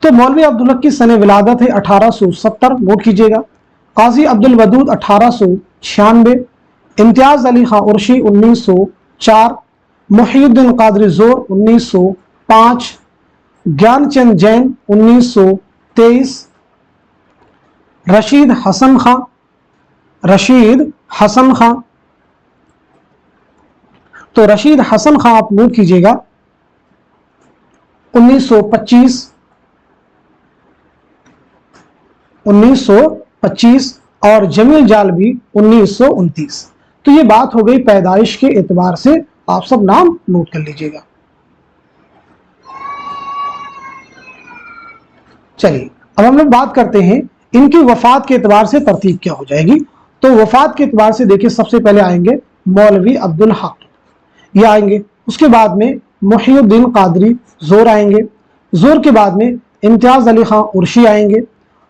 तो मौलवी अब्दुल हक की सन विलादत है 1870, नोट कीजिएगा। काजी अब्दुल वदूद 1896, इम्तियाज अली खां उर्शी 1904, मुहीउद्दीन कादरी जोर 1905, ज्ञानचंद जैन 1923, रशीद हसन खां, तो रशीद हसन खां आप नोट कीजिएगा 1925 और जमील जालबी 1929। तो ये बात हो गई पैदाइश के एतबार से, आप सब नाम नोट कर लीजिएगा। चलिए अब हम लोग बात करते हैं इनकी वफात के एतबार से तरतीब क्या हो जाएगी। तो वफात के एतबार से देखिए, सबसे पहले आएंगे मौलवी अब्दुल हक, ये आएंगे। उसके बाद में मुहीउद्दीन कादरी जोर आएंगे। जोर के बाद में इम्तियाज अली खां उर्शी आएंगे,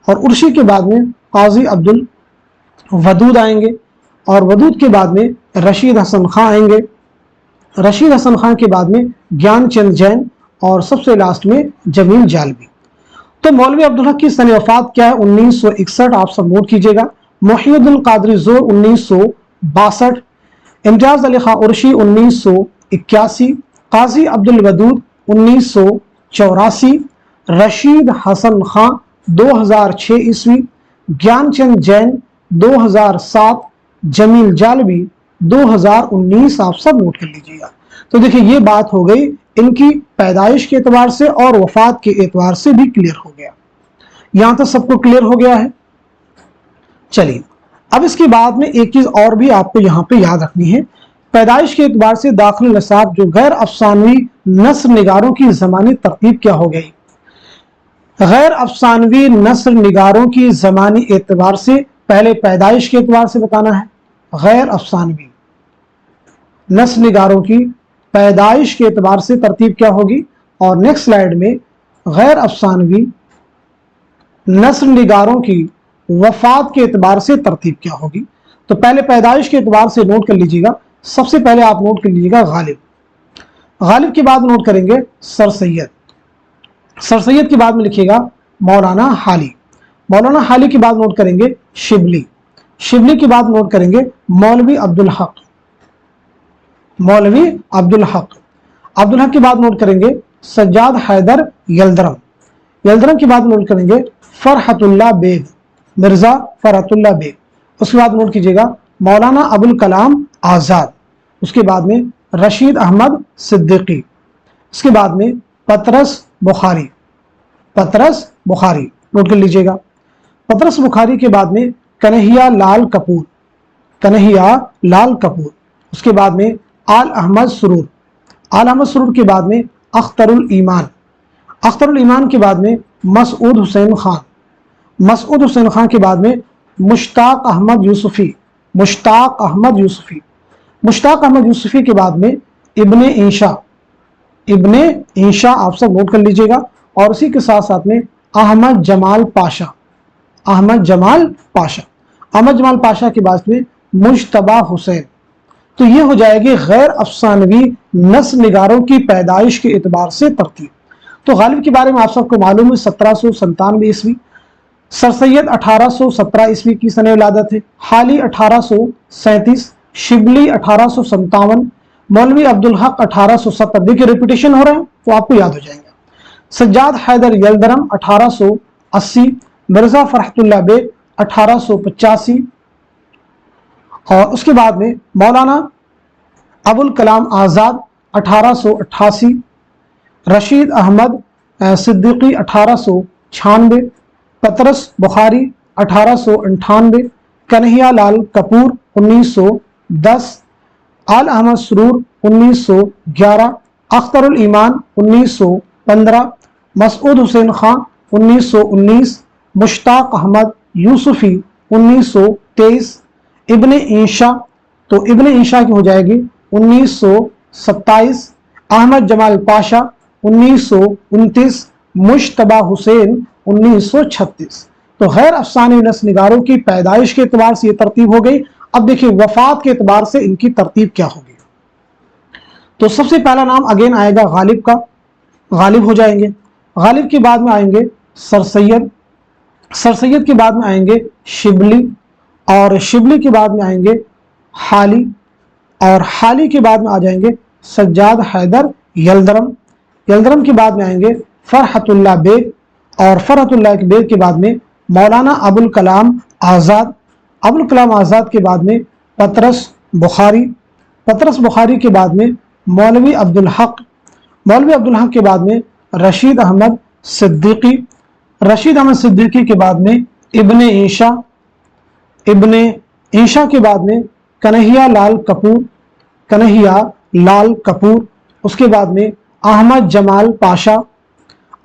और उर्शी के बाद में काजी अब्दुल वदूद आएंगे, और वदूद के बाद में रशीद हसन खां आएंगे। रशीद हसन खां के बाद में ज्ञानचंद जैन, और सबसे लास्ट में जमील जालबी। तो मौलवी अब्दुल हक की सन वफात क्या है? 1961, आप सब नोट कीजिएगा। मुहीउद्दीन कादरी जोर 1962, इम्तियाज अली खां उर्शी 1981, काजी अब्दुल वदूद 1984, रशीद हसन खां 2006 ईस्वी, ज्ञानचंद जैन 2007, जमील जालबी 2019, आप सब नोट कर लीजिएगा। तो देखिए ये बात हो गई इनकी पैदाइश के एतबार से, और वफात के एतबार से भी क्लियर हो गया। यहां तक सबको क्लियर हो गया है। चलिए अब इसके बाद में एक चीज और भी आपको यहां पे याद रखनी है। पैदाइश के एतबार से दाखिल नसाब जो गैर अफसानवी नस्र निगारों की ज़मानी तरतीब क्या हो गई? गैर अफसानवी नस्र निगारों की ज़मानी एतबार से पहले पैदाइश के एतबार से बताना है। गैर अफसानवी नस्र निगारों की पैदाइश के एतबार से तरतीब क्या होगी, और नेक्स्ट स्लाइड में गैर अफसानवी नस्र निगारों की वफात के एतबार से तरतीब क्या होगी। तो पहले पैदाइश के एतबार से नोट कर लीजिएगा। सबसे पहले आप नोट कर लीजिएगा गालिब। गालिब के बाद नोट करेंगे सर सैयद। सर सैयद के बाद में लिखिएगा मौलाना हाली। मौलाना हाली के बाद नोट करेंगे शिबली। शिबली के बाद नोट करेंगे मौलवी अब्दुल हक। मौलवी अब्दुल हक। अब्दुल हक के बाद नोट करेंगे सज्जाद हैदर यल्दरम। यल्दरम के बाद नोट करेंगे फरहतुल्लाह बेग, मिर्जा फरहतुल्लाह बेग। उसके बाद नोट कीजिएगा मौलाना अबुल कलाम आज़ाद। उसके बाद में रशीद अहमद सिद्दीकी। उसके बाद में पतरस बुखारी। पतरस बुखारी नोट कर लीजिएगा। पतरस बुखारी के बाद में कन्हैया लाल कपूर। कन्हैया लाल कपूर। उसके बाद में आल अहमद सुरूर। आल अहमद सुरूर के बाद में अख्तरुल ईमान। अख्तरुल ईमान के बाद में मसऊद हुसैन खान। मसऊद हुसैन खान के बाद में मुश्ताक अहमद यूसुफी। मुश्ताक अहमद यूसुफी। मुश्ताक अहमद यूसुफी के बाद में इब्ने ईशा। इब्ने ईशा आप सब नोट कर लीजिएगा। और उसी के साथ साथ में अहमद जमाल पाशा। अहमद जमाल पाशा। अहमद जमाल पाशा के बाद में मुज्तबा हुसैन। तो ये हो जाएगी गैर अफसानवी नस्ल निगारों की पैदाइश के एतबार से तरतीब। तो गालिब के बारे में आप सबको मालूम है 1797 ईस्वी। सर सैयद 1817 ईस्वी की सन विलादत है। हाली 1837, शिबली 1857, मौलवी अब्दुल हक 1870। देखिए रिपीटेशन हो रहा है तो आपको याद हो जाएंगे। सज्जाद हैदर यल्दरम 1880, मिर्जा फरहतुल्लाह बेग 1885, और उसके बाद में मौलाना अबुल कलाम आज़ाद 1888, रशीद अहमद सिद्दीकी 1896, पतरस बुखारी 1898, कन्हैया लाल कपूर 1910, आल अहमद सुरूर 1911, अख्तरुल ईमान 1915, मसऊद हुसैन खान 1919, मुश्ताक अहमद यूसुफी 1923, इब्ने ईशा। तो इब्ने ईशा की हो जाएगी 1927, अहमद जमाल पाशा 1929, मुश्तबा हुसैन 1936। तो गैर अफसानी नस्ल निगारों की पैदाइश के एतबार से ये तरतीब हो गई। अब देखिए वफात के एतबार से इनकी तरतीब क्या होगी। तो सबसे पहला नाम अगेन आएगा गालिब का। गालिब हो जाएंगे। गालिब के बाद में आएंगे सर सैयद, सर सैयद के बाद में आएंगे शिबली, और शिबली के बाद में आएंगे हाली, और हाली के बाद में आ जाएंगे सज्जाद हैदर यलदरम, यलदरम के बाद में आएंगे फरहतुल्लाह बेग, और फरहतुल्लाह बेग के बाद में मौलाना अबुल कलाम आज़ाद, अबुल कलाम आज़ाद के बाद में पतरस बुखारी, पतरस बुखारी के बाद में मौलवी अब्दुल हक, मौलवी अब्दुल हक के बाद में रशीद अहमद सिद्दीकी, रशीद अहमद सिद्दीकी के बाद में इब्ने ईशा, इब्ने ईशा के बाद में कन्हैया लाल कपूर, कन्हैया लाल कपूर, उसके बाद में अहमद जमाल पाशा,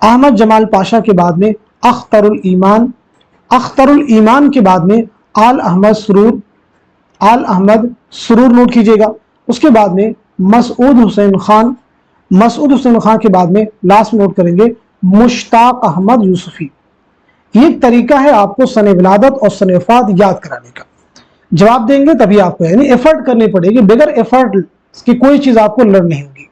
अहमद जमाल पाशा के बाद में अख्तरुल ईमान, अख्तरुल ईमान के बाद में आल अहमद सुरूर, आल अहमद सुरूर नोट कीजिएगा। उसके बाद में मसूद हुसैन खान, मसूद हुसैन खान के बाद में लास्ट में नोट करेंगे मुश्ताक अहमद यूसुफी। ये एक तरीका है आपको सने विलादत और सने वफात याद कराने का। जवाब देंगे तभी आपको, यानी एफर्ट करनी पड़ेगी, बगैर एफर्ट की कोई चीज आपको लर्न नहीं होगी।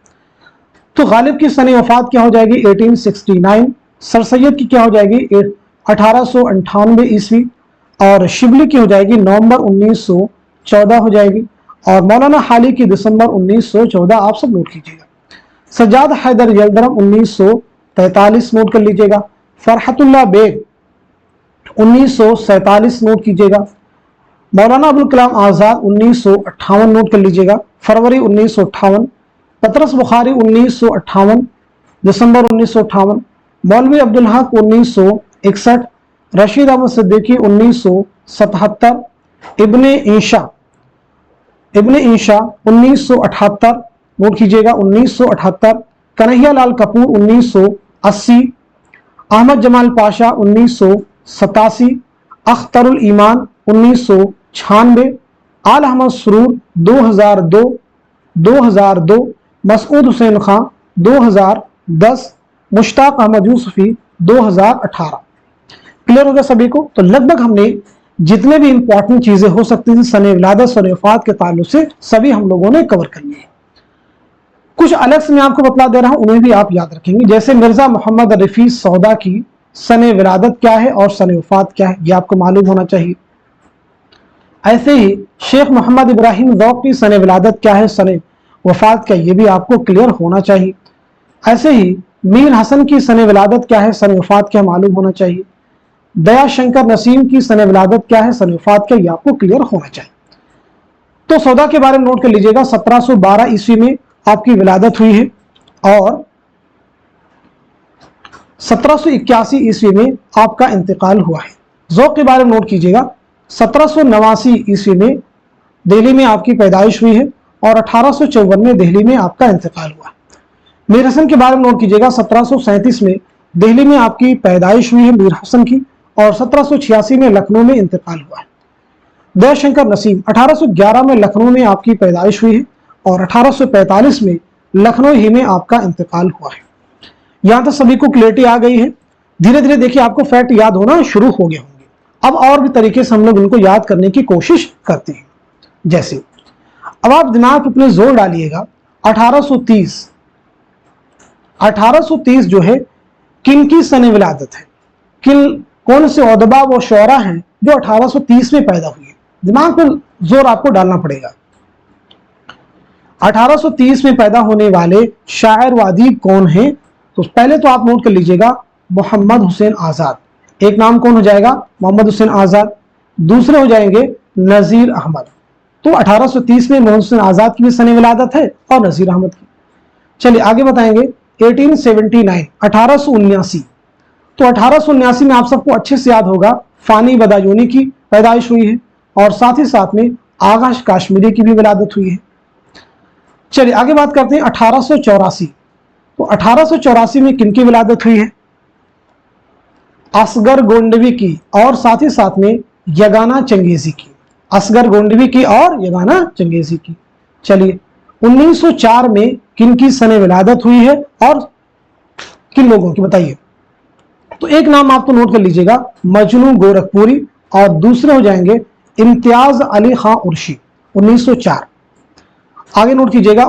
तो गालिब की सने वफात क्या हो जाएगी 1869, सर सैयद की क्या हो जाएगी 1898 ईस्वी, और शिबली की हो जाएगी नवंबर 1914 हो जाएगी, और मौलाना हाली की दिसंबर 1914, आप सब नोट कीजिएगा। सज्जाद हैदर यलदरम 1943 नोट कर लीजिएगा। फरहतुल्लाह बेग 1947 नोट कीजिएगा। मौलाना अबुल कलाम आज़ाद 1958 नोट कर लीजिएगा, फरवरी 1958। पतरस बुखारी 1958, दिसंबर 1958। मौलवी अब्दुल हक 1961, रशीद अहमद सिद्दीकी 1977, इब्ने ईशा 1978 नोट कीजिएगा 1978, कन्हैया लाल कपूर 1980, अहमद जमाल पाशा 1987, अख्तरुल ईमान 1996, आल अहमद सुरूर 2002, मसूद हुसैन खान 2010, मुश्ताक अहमद यूसुफी 2018। क्लियर होगा सभी को? तो लगभग हमने जितने भी इंपॉर्टेंट चीजें हो सकती थी सने विलादत सने वफात के ताल्लुक से सभी हम लोगों ने कवर कर लिए। कुछ अलग से मैं आपको बतला दे रहा हूं, उन्हें भी आप याद रखेंगे। जैसे मिर्जा मोहम्मद रफी सौदा की सने विलादत क्या है और सने वफात क्या है, ये आपको मालूम होना चाहिए। ऐसे ही शेख मोहम्मद इब्राहिम ज़ौक़ की सने विलादत क्या है, सने वफात क्या, ये भी आपको क्लियर होना चाहिए। ऐसे ही मीर हसन की सने विलादत क्या है, सने वफात क्या मालूम होना चाहिए। दया शंकर नसीम की सने विलादत क्या है, सने वफात क्या, ये आपको क्लियर होना चाहिए। तो सौदा के बारे में नोट कर लीजिएगा। 1712 ईस्वी में आपकी विलादत हुई है, और 1781 ईस्वी में आपका इंतकाल हुआ है। ज़ौक़ के बारे में नोट कीजिएगा। 1789 ईस्वी में दिल्ली में आपकी पैदाइश हुई है, और 1854 में दिल्ली में आपका इंतकाल हुआ। मीर हसन के बारे में नोट कीजिएगा। 1737 में दिल्ली में आपकी पैदाइश हुई है मीर हसन की, और 1786 में लखनऊ में इंतकाल हुआ है। दयाशंकर नसीम 1811 में लखनऊ में आपकी पैदाइश हुई है, और 1845 में लखनऊ ही में आपका इंतकाल हुआ है। यहां तक सभी को क्लियरिटी आ गई है। धीरे धीरे देखिए आपको फैक्ट याद होना शुरू हो गए होंगे। अब और भी तरीके से हम लोग इनको याद करने की कोशिश करते हैं। जैसे अब आप दिमाग पे अपने जोर डालिएगा, 1830 जो है किन की सने विलादत है, कौन से उदबा व शोरा हैं जो 1830 में पैदा हुए। दिमाग पर जोर आपको डालना पड़ेगा। 1830 में पैदा होने वाले शायर व अदीब कौन हैं? तो पहले तो आप नोट कर लीजिएगा मोहम्मद हुसैन आज़ाद, एक नाम कौन हो जाएगा, मोहम्मद हुसैन आज़ाद। दूसरे हो जाएंगे नज़ीर अहमद। तो 1830 में मोहम्मद हुसैन आज़ाद की भी सने विलादत है, और नज़ीर अहमद की। चलिए आगे बताएंगे 1879। तो 1879 में आप सबको अच्छे से याद होगा फानी बदायूनी की पैदाइश हुई है, और साथ ही साथ में आगा काश्मीरी की भी विलादत हुई है। चलिए आगे बात करते हैं 1884। तो 1884 में किनकी विलादत हुई है? असगर गोंडवी की, और साथ ही साथ में यगाना चंगेजी की। असगर गोंडवी की और यगाना चंगेजी की। चलिए 1904 में किनकी सने विलादत हुई है और किन लोगों की, बताइए। तो एक नाम आप तो नोट कर लीजिएगा मजनू गोरखपुरी, और दूसरे हो जाएंगे इम्तियाज अली खां उर्शी। 1904। आगे नोट कीजिएगा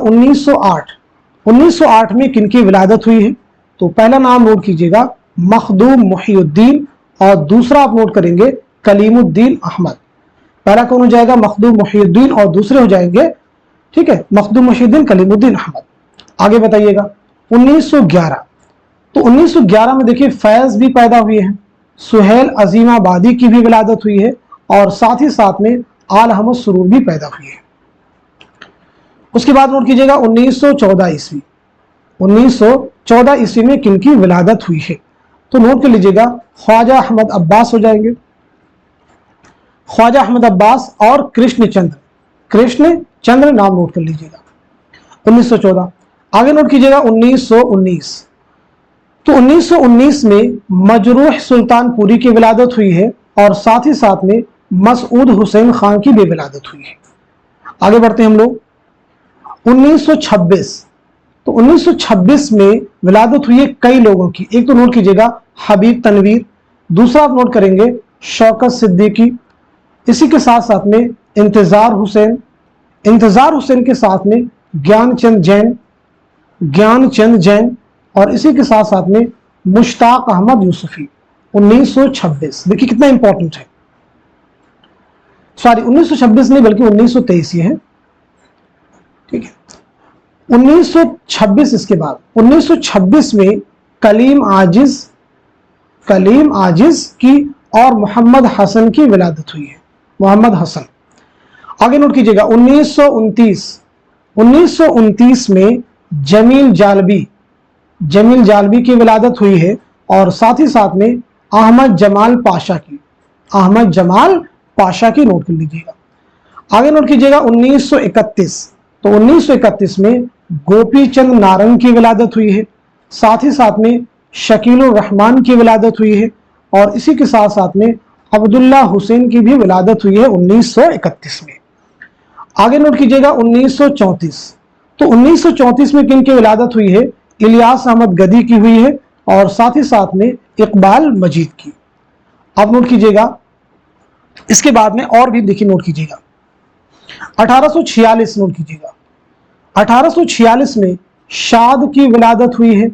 1908 में किनकी विलादत हुई है? तो पहला नाम नोट कीजिएगा मखदूम मुहियुद्दीन और दूसरा आप नोट करेंगे कलीमुद्दीन अहमद। पहला कौन हो जाएगा? मखदूम मुहियुद्दीन और दूसरे हो जाएंगे, ठीक है, मखदूम मुहियुद्दीन कलीमुद्दीन अहमद। आगे बताइएगा 1911। तो 1911 में देखिए फैज भी पैदा हुए हैं, सुहेल अजीमाबादी की भी विलादत हुई है और साथ ही साथ में आल अहमद सुरूर भी पैदा हुए हैं। उसके बाद नोट कीजिएगा 1914 ईस्वी। 1914 ईस्वी में किनकी विलादत हुई है? तो नोट कर लीजिएगा ख्वाजा अहमद अब्बास हो जाएंगे, ख्वाजा अहमद अब्बास और कृष्ण चंद्र नाम नोट कर लीजिएगा 1914। आगे नोट कीजिएगा 1919। तो 1919 में मजरूह सुल्तानपुरी की विलादत हुई है और साथ ही साथ में मसूद हुसैन खान की भी विलादत हुई है। आगे बढ़ते हैं हम लोग 1926। तो 1926 में विलादत हुई है कई लोगों की। एक तो नोट कीजिएगा हबीब तनवीर, दूसरा आप नोट करेंगे शौकत सिद्दीकी, इसी के साथ साथ में इंतजार हुसैन के साथ में ज्ञानचंद जैन और इसी के साथ साथ में मुश्ताक अहमद यूसुफी। 1926 देखिए कितना इंपॉर्टेंट है, सॉरी 1926 नहीं बल्कि 1923 ये है, ठीक है। 1926 इसके बाद 1926 में कलीम आजिज की और मोहम्मद हसन की विलादत हुई है, मोहम्मद हसन। आगे नोट कीजिएगा 1929 में जमील जालबी की विलादत हुई है और साथ ही साथ में अहमद जमाल पाशा की नोट कर लीजिएगा। आगे नोट कीजिएगा 1931। तो 1931 में गोपी चंद नारंग की विलादत हुई है, साथ ही साथ में शकीलुर रहमान की विलादत हुई है और इसी के साथ साथ में अब्दुल्ला हुसैन की भी विलादत हुई है 1931 में। आगे नोट कीजिएगा 1934। तो 1934 में किन की विलादत हुई है? इलियास अहमद गदी की हुई है और साथ ही साथ में इकबाल मजीद की। आप नोट कीजिएगा। इसके बाद में और भी देखिए, नोट कीजिएगा 1846 नोट कीजिएगा। 1846 में शाद की विलादत हुई है,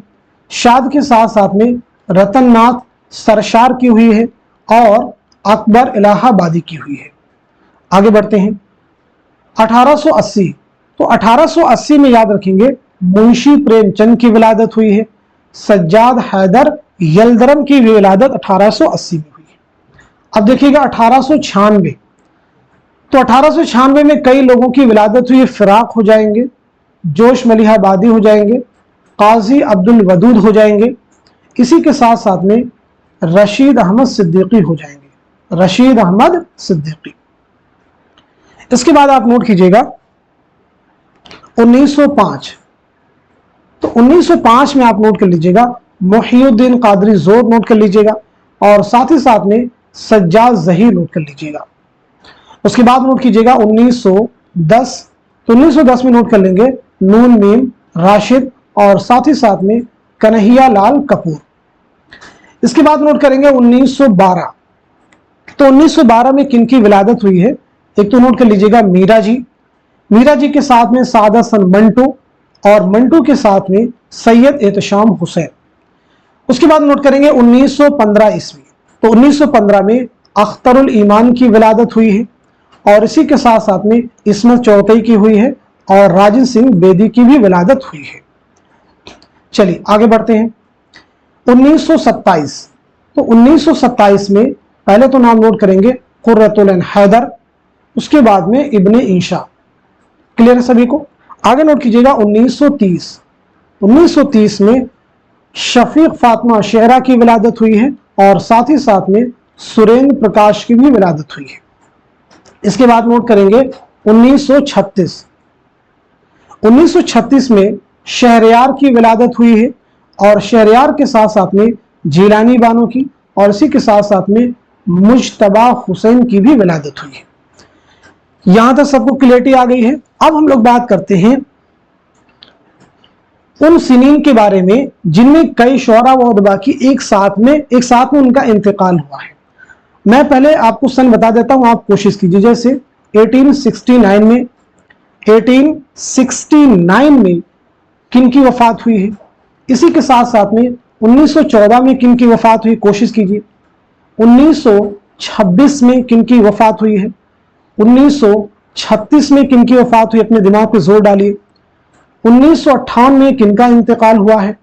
शाद के साथ साथ में रतन नाथ सरशार की हुई है और अकबर इलाहाबादी की हुई है। आगे बढ़ते हैं 1880। तो 1880 में याद रखेंगे मुंशी प्रेमचंद की विलादत हुई है, सज्जाद हैदर यलदरम की विलादत 1880 में हुई है। अब देखिएगा 1896। तो 1896 में कई लोगों की विलादत हुई है, फिराक हो जाएंगे, जोश मलिहाबादी हो जाएंगे, काजी अब्दुल वदूद हो जाएंगे, इसी के साथ साथ में रशीद अहमद सिद्दीकी हो जाएंगे, रशीद अहमद सिद्दीकी। इसके बाद आप नोट कीजिएगा 1905। तो 1905 में आप नोट कर लीजिएगा मुहियुद्दीन कादरी जोर नोट कर लीजिएगा और साथ ही साथ में सज्जाद जहीर नोट कर लीजिएगा। उसके बाद नोट कीजिएगा 1910। तो 1910 में नोट कर लेंगे नून मीम राशिद और साथ ही साथ में कन्हैया लाल कपूर। इसके बाद नोट करेंगे 1912। तो 1912 में किन की विलादत हुई है? एक तो नोट कर लीजिएगा मीरा जी के साथ में सादा सन मंटू और मंटू के साथ में सैयद एहतशाम हुसैन। उसके बाद नोट करेंगे 1915 ईस्वी। तो 1915 में अख्तरुल ईमान की विलादत हुई है और इसी के साथ साथ में इस्मत चौथई की हुई है और राजन सिंह बेदी की भी विलादत हुई है। चलिए आगे बढ़ते हैं 1927। तो 1927 में पहले तो नाम नोट करेंगे कुर्रतुल ऐन हैदर, उसके बाद में इब्ने इंशा। क्लियर है सभी को? आगे नोट कीजिएगा 1930। 1930 में शफीक फातिमा शेहरा की विलादत हुई है और साथ ही साथ में सुरेंद्र प्रकाश की भी विलादत हुई है। इसके बाद नोट करेंगे 1936। 1936 में शहरयार की विलादत हुई है और शहरयार के साथ साथ में जीलानी बानो की और इसी के साथ साथ में मुज्तबा हुसैन की भी विलादत हुई है। यहां तक सबको क्लियरिटी आ गई है। अब हम लोग बात करते हैं उन सिनीन के बारे में जिनमें कई शुअरा व उदबा की एक साथ में उनका इंतकाल हुआ है। मैं पहले आपको सन बता देता हूं, आप कोशिश कीजिए। जैसे 1869 में किन की वफात हुई है, इसी के साथ साथ में 1914 में किन की वफात हुई, कोशिश कीजिए। 1926 में किन की वफात हुई है, 1936 में किन की वफात हुई, अपने दिमाग पे जोर डालिए। 1958 में किन का इंतकाल हुआ है,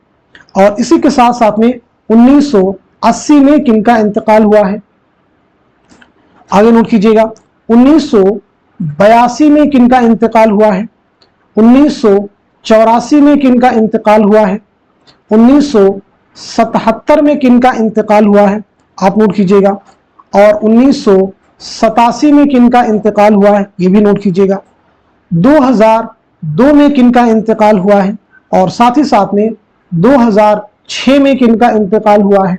और इसी के साथ साथ में 1980 में किन का इंतकाल हुआ है, आगे नोट कीजिएगा। 1982 में किन का इंतकाल हुआ है, 1984 में किन का इंतकाल हुआ है, 1977 में किन का इंतकाल हुआ है, आप नोट कीजिएगा, और 1987 में किन का इंतकाल हुआ है, ये भी नोट कीजिएगा। 2002 में किन का इंतकाल हुआ है, और साथ ही साथ में 2006 में किन का इंतकाल हुआ है।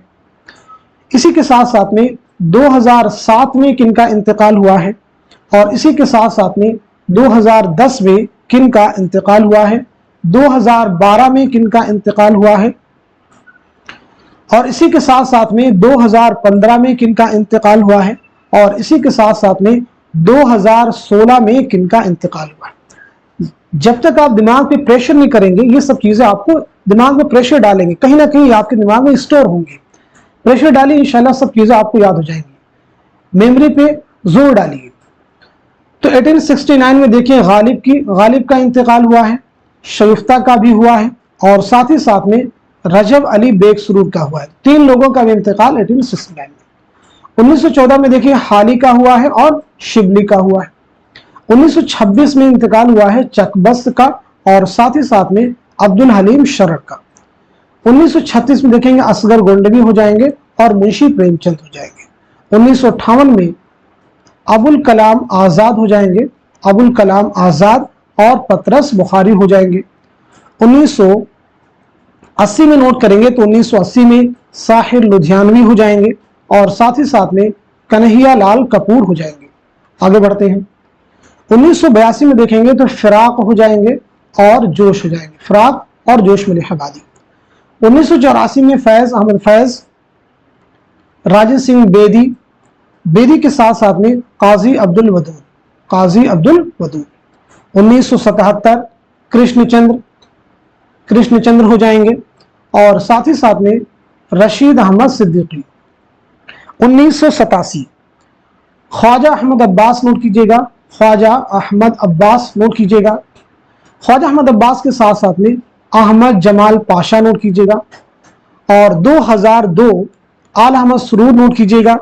इसी के साथ साथ में 2007 में किन का इंतकाल हुआ है, और इसी के साथ साथ में 2010 में किन का इंतकाल हुआ है, 2012 में किन का इंतकाल हुआ है, और इसी के साथ साथ में 2015 में किन का इंतकाल हुआ है, और इसी के साथ साथ में 2016 में किन का इंतकाल हुआ है। जब तक आप दिमाग पे प्रेशर नहीं करेंगे, ये सब चीजें आपको दिमाग में प्रेशर डालेंगे, कहीं ना कहीं आपके दिमाग में स्टोर होंगे। प्रेशर डालिए, इंशाल्लाह सब चीजें आपको याद हो जाएंगी। मेमोरी पे जोर डालिए। तो 1869 में देखिए गालिब का इंतकाल हुआ है, शरीफ्ता का भी हुआ है, और साथ ही साथ में रजब अली बेग सुरूर का हुआ है। 3 लोगों का भी इंतकाल 1869 में। 1914 में देखिए हाली का हुआ है और शिबली का हुआ है। 1926 में इंतकाल हुआ है चकबस्त का, और साथ ही साथ में अब्दुल हलीम शरर का। 1936 में देखेंगे असगर गोंडवी हो जाएंगे और मुंशी प्रेमचंद हो जाएंगे। 1958 में अबुल कलाम आजाद हो जाएंगे, अबुल कलाम आजाद, और पतरस बुखारी हो जाएंगे। 1980 में नोट करेंगे तो 1980 में साहिर लुधियानवी हो जाएंगे, और साथ ही साथ में कन्हैया लाल कपूर हो जाएंगे। आगे बढ़ते हैं। 1982 में देखेंगे तो फिराक हो जाएंगे और जोश हो जाएंगे, फिराक और जोश मलिहाबादी। 1984 में फैज अहमद फैज, राजेंद्र सिंह बेदी के साथ साथ में काजी अब्दुल वदूद। 1977 कृष्णचंद्र हो जाएंगे, और साथ ही साथ में रशीद अहमद सिद्दीकी। 1987 ख्वाजा अहमद अब्बास नोट कीजिएगा, ख्वाजा अहमद अब्बास नोट कीजिएगा। ख्वाजा अहमद अब्बास के साथ साथ में अहमद जमाल पाशा नोट कीजिएगा, और 2002 आल अहमद सुरूर नोट कीजिएगा,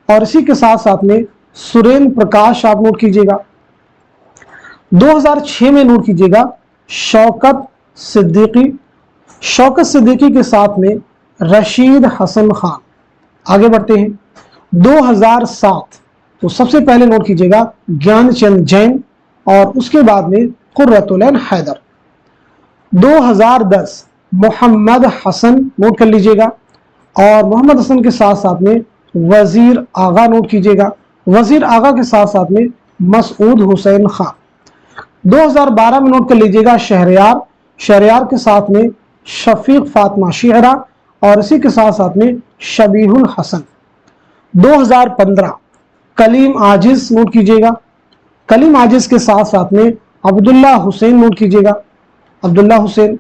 और इसी के साथ साथ में सुरेंद्र प्रकाश आप नोट कीजिएगा। 2006 में नोट कीजिएगा शौकत सिद्दीकी के साथ में रशीद हसन खान। आगे बढ़ते हैं। 2007 तो सबसे पहले नोट कीजिएगा ज्ञानचंद जैन, और उसके बाद में कुर्रतुल ऐन हैदर। 2010 मोहम्मद हसन नोट कर लीजिएगा, और मोहम्मद हसन के साथ साथ में वजीर आगा नोट कीजिएगा, वजीर आगा के साथ साथ में मसूद हुसैन खान। 2012 में नोट कर लीजिएगा शहरयार के साथ में शफीक फातिमा शेहरा, और इसी के साथ साथ में शबीहुल हसन। 2015 कलीम आजिज नोट कीजिएगा, कलीम आजिज के साथ साथ में अब्दुल्ला हुसैन नोट कीजिएगा, अब्दुल्ला हुसैन।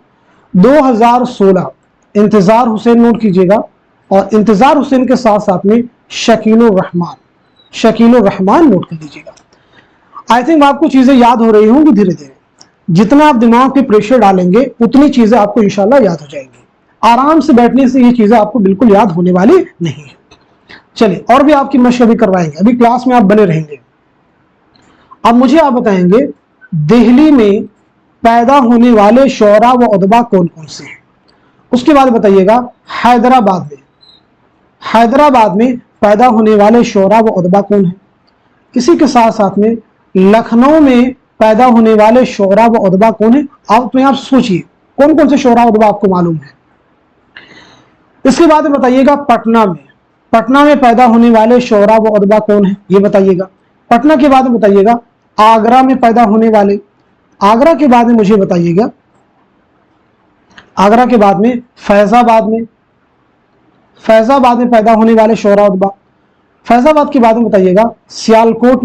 2016 इंतजार हुसैन नोट कीजिएगा, और इंतजार हुसैन के साथ साथ में शकीलुर रहमान नोट कर लीजिएगा। आई थिंक आपको चीजें याद हो रही होंगी धीरे धीरे। जितना आप दिमाग पे प्रेशर डालेंगे उतनी चीजें आपको इंशाल्लाह याद हो जाएंगी। आराम से बैठने से ये चीजें आपको बिल्कुल याद होने वाली नहीं है। चलिए और भी आपकी मशक अभी करवाएंगे, अभी क्लास में आप बने रहेंगे। अब मुझे आप बताएंगे दिल्ली में पैदा होने वाले शोरा व उदबा कौन कौन से हैं। उसके बाद बताइएगा हैदराबाद में पैदा होने वाले शोरा व उदबा कौन है। इसी के साथ साथ में लखनऊ में पैदा होने वाले शोरा व उदबा कौन है। आप सोचिए कौन कौन से शोरा उदबा आपको मालूम है। इसके बाद बताइएगा पटना में पैदा होने वाले शोरा व उदबा कौन है, ये बताइएगा। पटना के बाद में बताइएगा आगरा में पैदा होने वाले, आगरा के बाद में मुझे बताइएगा, आगरा के बाद में फैजाबाद में पैदा होने वाले शोरा उदबा। फैजाबाद के बाद में बताइएगा सियालकोट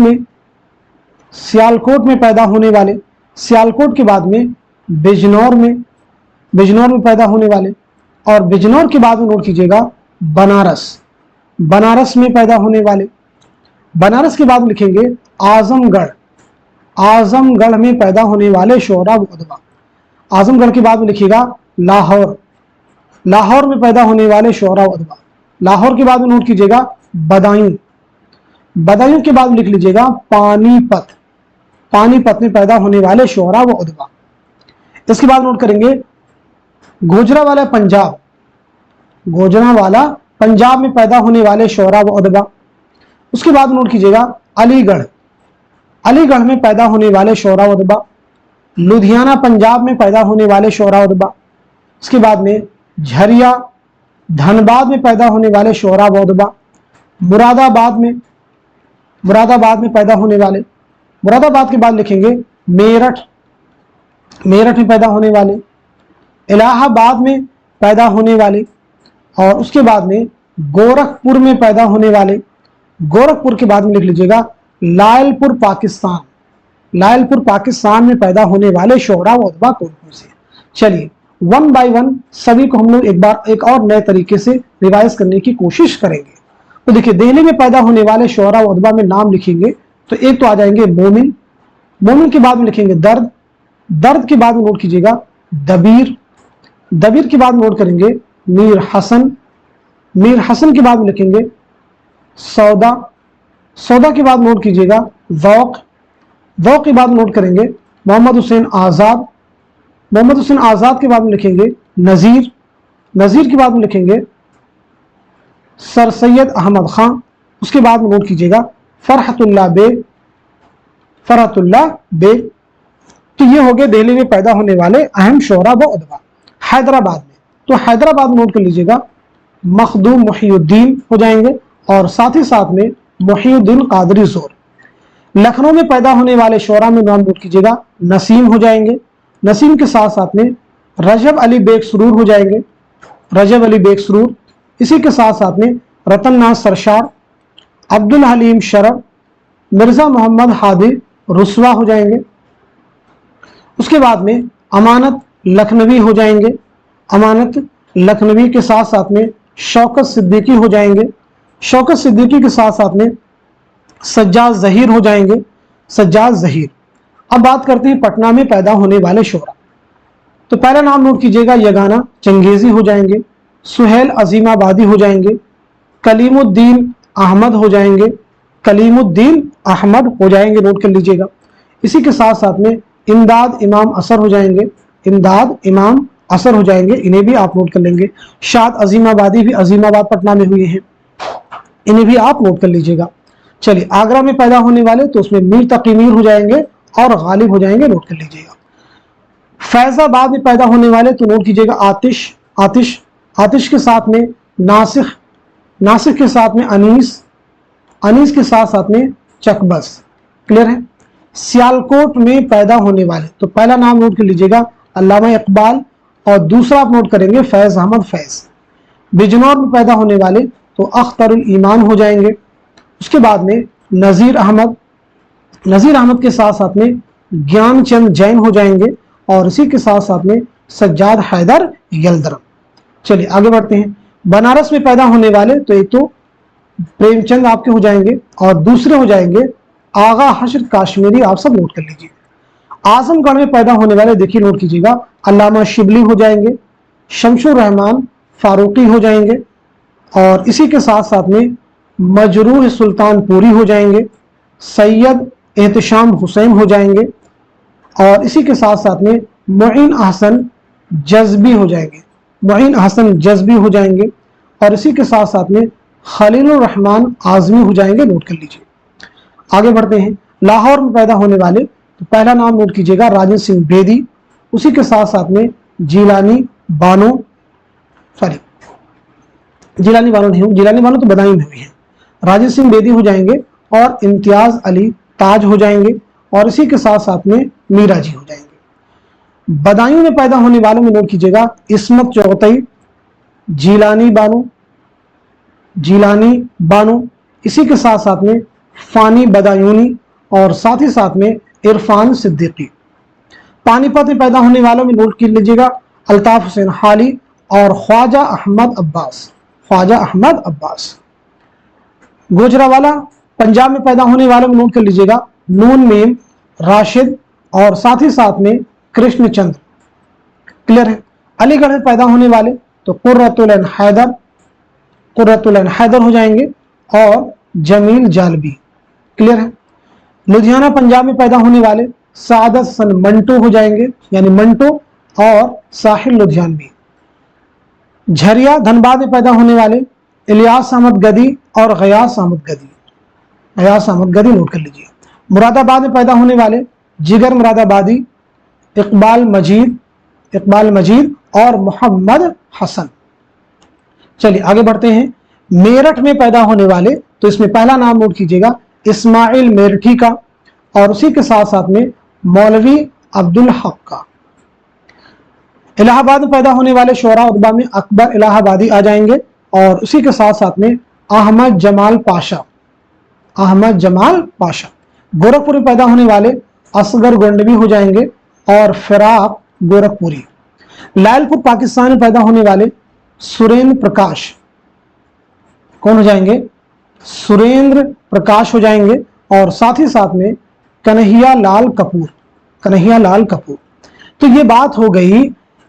में पैदा होने वाले, सियालकोट के बाद में बिजनौर में पैदा होने वाले, और बिजनौर के बाद में नोट कीजिएगा बनारस, बनारस में पैदा होने वाले। बनारस के बाद में लिखेंगे आजमगढ़, आजमगढ़ में पैदा होने वाले शोरा व उदबा। आजमगढ़ के बाद में लिखिएगा लाहौर, लाहौर में पैदा होने वाले शोरा व उदबा। लाहौर के बाद में नोट कीजिएगा बदायूं, बदायूं के बाद में लिख लीजिएगा पानीपत, पानीपत में पैदा होने वाले शोरा व उदबा। इसके बाद नोट करेंगे गुजरांवाला पंजाब, गुजरांवाला पंजाब में पैदा होने वाले शोरा व उदबा। उसके बाद नोट कीजिएगा अलीगढ़, अलीगढ़ में पैदा होने वाले शोरा व उदबा। लुधियाना पंजाब में पैदा होने वाले शोरा व उदबा। उसके बाद में झरिया धनबाद में पैदा होने वाले शोरा व उदबा। मुरादाबाद में, मुरादाबाद में पैदा होने वाले। मुरादाबाद के बाद लिखेंगे मेरठ, मेरठ में पैदा होने वाले। इलाहाबाद में पैदा होने वाले। और उसके बाद में गोरखपुर में पैदा होने वाले। गोरखपुर के बाद में लिख लीजिएगा लायलपुर पाकिस्तान, लायलपुर पाकिस्तान में पैदा होने वाले शोरा व उदबा कौन कौन से। चलिए वन बाय वन सभी को हम लोग एक बार एक और नए तरीके से रिवाइज करने की कोशिश करेंगे। तो देखिए दिल्ली में पैदा होने वाले शोरा व उदबा में नाम लिखेंगे तो एक तो आ जाएंगे मोमिन, मोमिन के बाद में लिखेंगे दर्द, दर्द के बाद में नोट कीजिएगा दबीर, दबीर के बाद नोट करेंगे मीर हसन, मीर हसन के बाद में लिखेंगे सौदा, सौदा के बाद नोट कीजिएगा ज़ौक़, ज़ौक़ के बाद नोट करेंगे मोहम्मद हुसैन आज़ाद, मोहम्मद हुसैन आज़ाद के बाद में लिखेंगे नज़ीर, नज़ीर के बाद में लिखेंगे सर सैयद अहमद खान। उसके बाद में नोट कीजिएगा फरहतुल्लाह बेग, फरहतुल्लाह बेग। तो ये हो गए दिल्ली में पैदा होने वाले अहम शोरा व उदबा। हैदराबाद में, तो हैदराबाद में नोट कर लीजिएगा मखदूम मुहिउद्दीन हो जाएंगे और साथ ही साथ में मुहिउद्दीन कादरी ज़ोर। लखनऊ में पैदा होने वाले शोरा में नाम नोट कीजिएगा नसीम हो जाएंगे, नसीम के साथ साथ में रजब अली बेग सुरूर हो जाएंगे, रजब अली बेग सुरूर। इसी के साथ साथ में रतन नाथ सरशार, अब्दुल हलीम शरफ, मिर्जा मोहम्मद हादी रुस्वा हो जाएंगे। उसके बाद में अमानत लखनवी हो जाएंगे, अमानत लखनवी के साथ साथ में शौकत सिद्दीकी हो जाएंगे, शौकत सिद्दीकी के साथ साथ में सज्जाद ज़हीर हो जाएंगे, सज्जाद ज़हीर। अब बात करते हैं पटना में पैदा होने वाले शोरा। तो पहला नाम नोट कीजिएगा यगाना चंगेज़ी हो जाएंगे, सुहेल अजीमाबादी हो जाएंगे, कलीमुद्दीन अहमद हो जाएंगे, कलीमुद्दीन अहमद हो जाएंगे, नोट कर लीजिएगा। इसी के साथ साथ में इमदाद इमाम असर हो जाएंगे, इमदाद इमाम असर हो जाएंगे, इन्हें भी आप नोट कर लेंगे। शाद अजीमाबादी भी अजीमाबाद पटना में हुए हैं, इन्हें भी आप नोट कर लीजिएगा। चलिए आगरा में पैदा होने वाले तो उसमें मीर तकी मीर हो जाएंगे और गालिब हो जाएंगे, नोट कर लीजिएगा। फैजाबाद में पैदा होने वाले तो नोट कीजिएगा आतिश, आतिश, आतिश के साथ में नासिख, नासिख के साथ में अनीस, अनीस के साथ साथ में चकबस। क्लियर है। सियालकोट में पैदा होने वाले तो पहला नाम नोट कर लीजिएगा अल्लामा इकबाल और दूसरा आप नोट करेंगे फैज़ अहमद फैज़। बिजनौर में पैदा होने वाले तो अख्तरुल ईमान हो जाएंगे। उसके बाद में नज़ीर अहमद, नज़ीर अहमद के साथ साथ में ज्ञानचंद जैन हो जाएंगे और इसी के साथ साथ में सज्जाद हैदर यलदरम। चलिए आगे बढ़ते हैं। बनारस में पैदा होने वाले तो एक तो प्रेमचंद आपके हो जाएंगे और दूसरे हो जाएंगे आगा हशर काश्मीरी, आप सब नोट कर लीजिए। आजमगढ़ में पैदा होने वाले देखिए नोट कीजिएगा अल्लामा शिबली हो जाएंगे, शमशुर रहमान फारूकी हो जाएंगे और इसी के साथ साथ में मजरूह सुल्तानपुरी हो जाएंगे, सैयद एहतशाम हुसैन हो जाएंगे और इसी के साथ साथ में मुईन अहसन जज्बी हो जाएंगे, मुईन अहसन जज्बी हो जाएंगे और इसी के साथ साथ में खलीलुर रहमान आज़मी हो जाएंगे, नोट कर लीजिए। आगे बढ़ते हैं। लाहौर में पैदा होने वाले तो पहला नाम नोट कीजिएगा राजेंद्र सिंह बेदी, उसी के साथ साथ में जिलानी बानो, सॉरी जिलानी बानो नहीं, जिलानी बानो तो बदायूं में हुई है, राजेंद्र सिंह बेदी हो जाएंगे और इम्तियाज अली ताज हो जाएंगे और इसी के साथ साथ में मीरा जी हो जाएंगे। बदायूं में पैदा होने वालों में नोट कीजिएगा इस्मत चौगतई, जिलानी बानो, जिलानी बानो, इसी के साथ साथ में फानी बदायूनी और साथ ही साथ में इरफान सिद्दीकी। पानीपत में पैदा होने वालों में नोट कर लीजिएगा अल्ताफ हुसैन हाली और ख्वाजा अहमद अब्बास, ख्वाजा अहमद अब्बास। गुजरावाला पंजाब में पैदा होने वाले में नोट कर लीजिएगा, नून मीम राशिद और साथ ही साथ में कृष्णचंद्र। क्लियर है। अलीगढ़ में पैदा होने वाले तो कुर्रतुल ऐन हैदर, कुर्रतुल ऐन हैदर हो जाएंगे और जमील जालबी। क्लियर है। लुधियाना पंजाब में पैदा होने वाले सादत हसन मंटो हो जाएंगे, यानी मंटो और साहिल लुधियानवी। झरिया धनबाद में पैदा होने वाले इलियास अहमद गदी और गयास अहमद गदी, गयास अहमद गदी नोट कर लीजिए। मुरादाबाद में पैदा होने वाले जिगर मुरादाबादी, इकबाल मजीद, इकबाल मजीद और मोहम्मद हसन। चलिए आगे बढ़ते हैं। मेरठ में पैदा होने वाले तो इसमें पहला नाम नोट कीजिएगा इस्माइल मेरठी का और उसी के साथ साथ में मौलवी अब्दुल हक का। इलाहाबाद में पैदा होने वाले शोरा उतबा में अकबर इलाहाबादी आ जाएंगे और उसी के साथ साथ में अहमद जमाल पाशा, अहमद जमाल पाशा। गोरखपुर में पैदा होने वाले असगर गोंडवी हो जाएंगे और फिराक गोरखपुरी। लायलपुर पाकिस्तान में पैदा होने वाले सुरेंद्र प्रकाश कौन हो जाएंगे, सुरेंद्र प्रकाश हो जाएंगे और साथ ही साथ में कन्हैया लाल कपूर, कन्हैया लाल कपूर। तो ये बात हो गई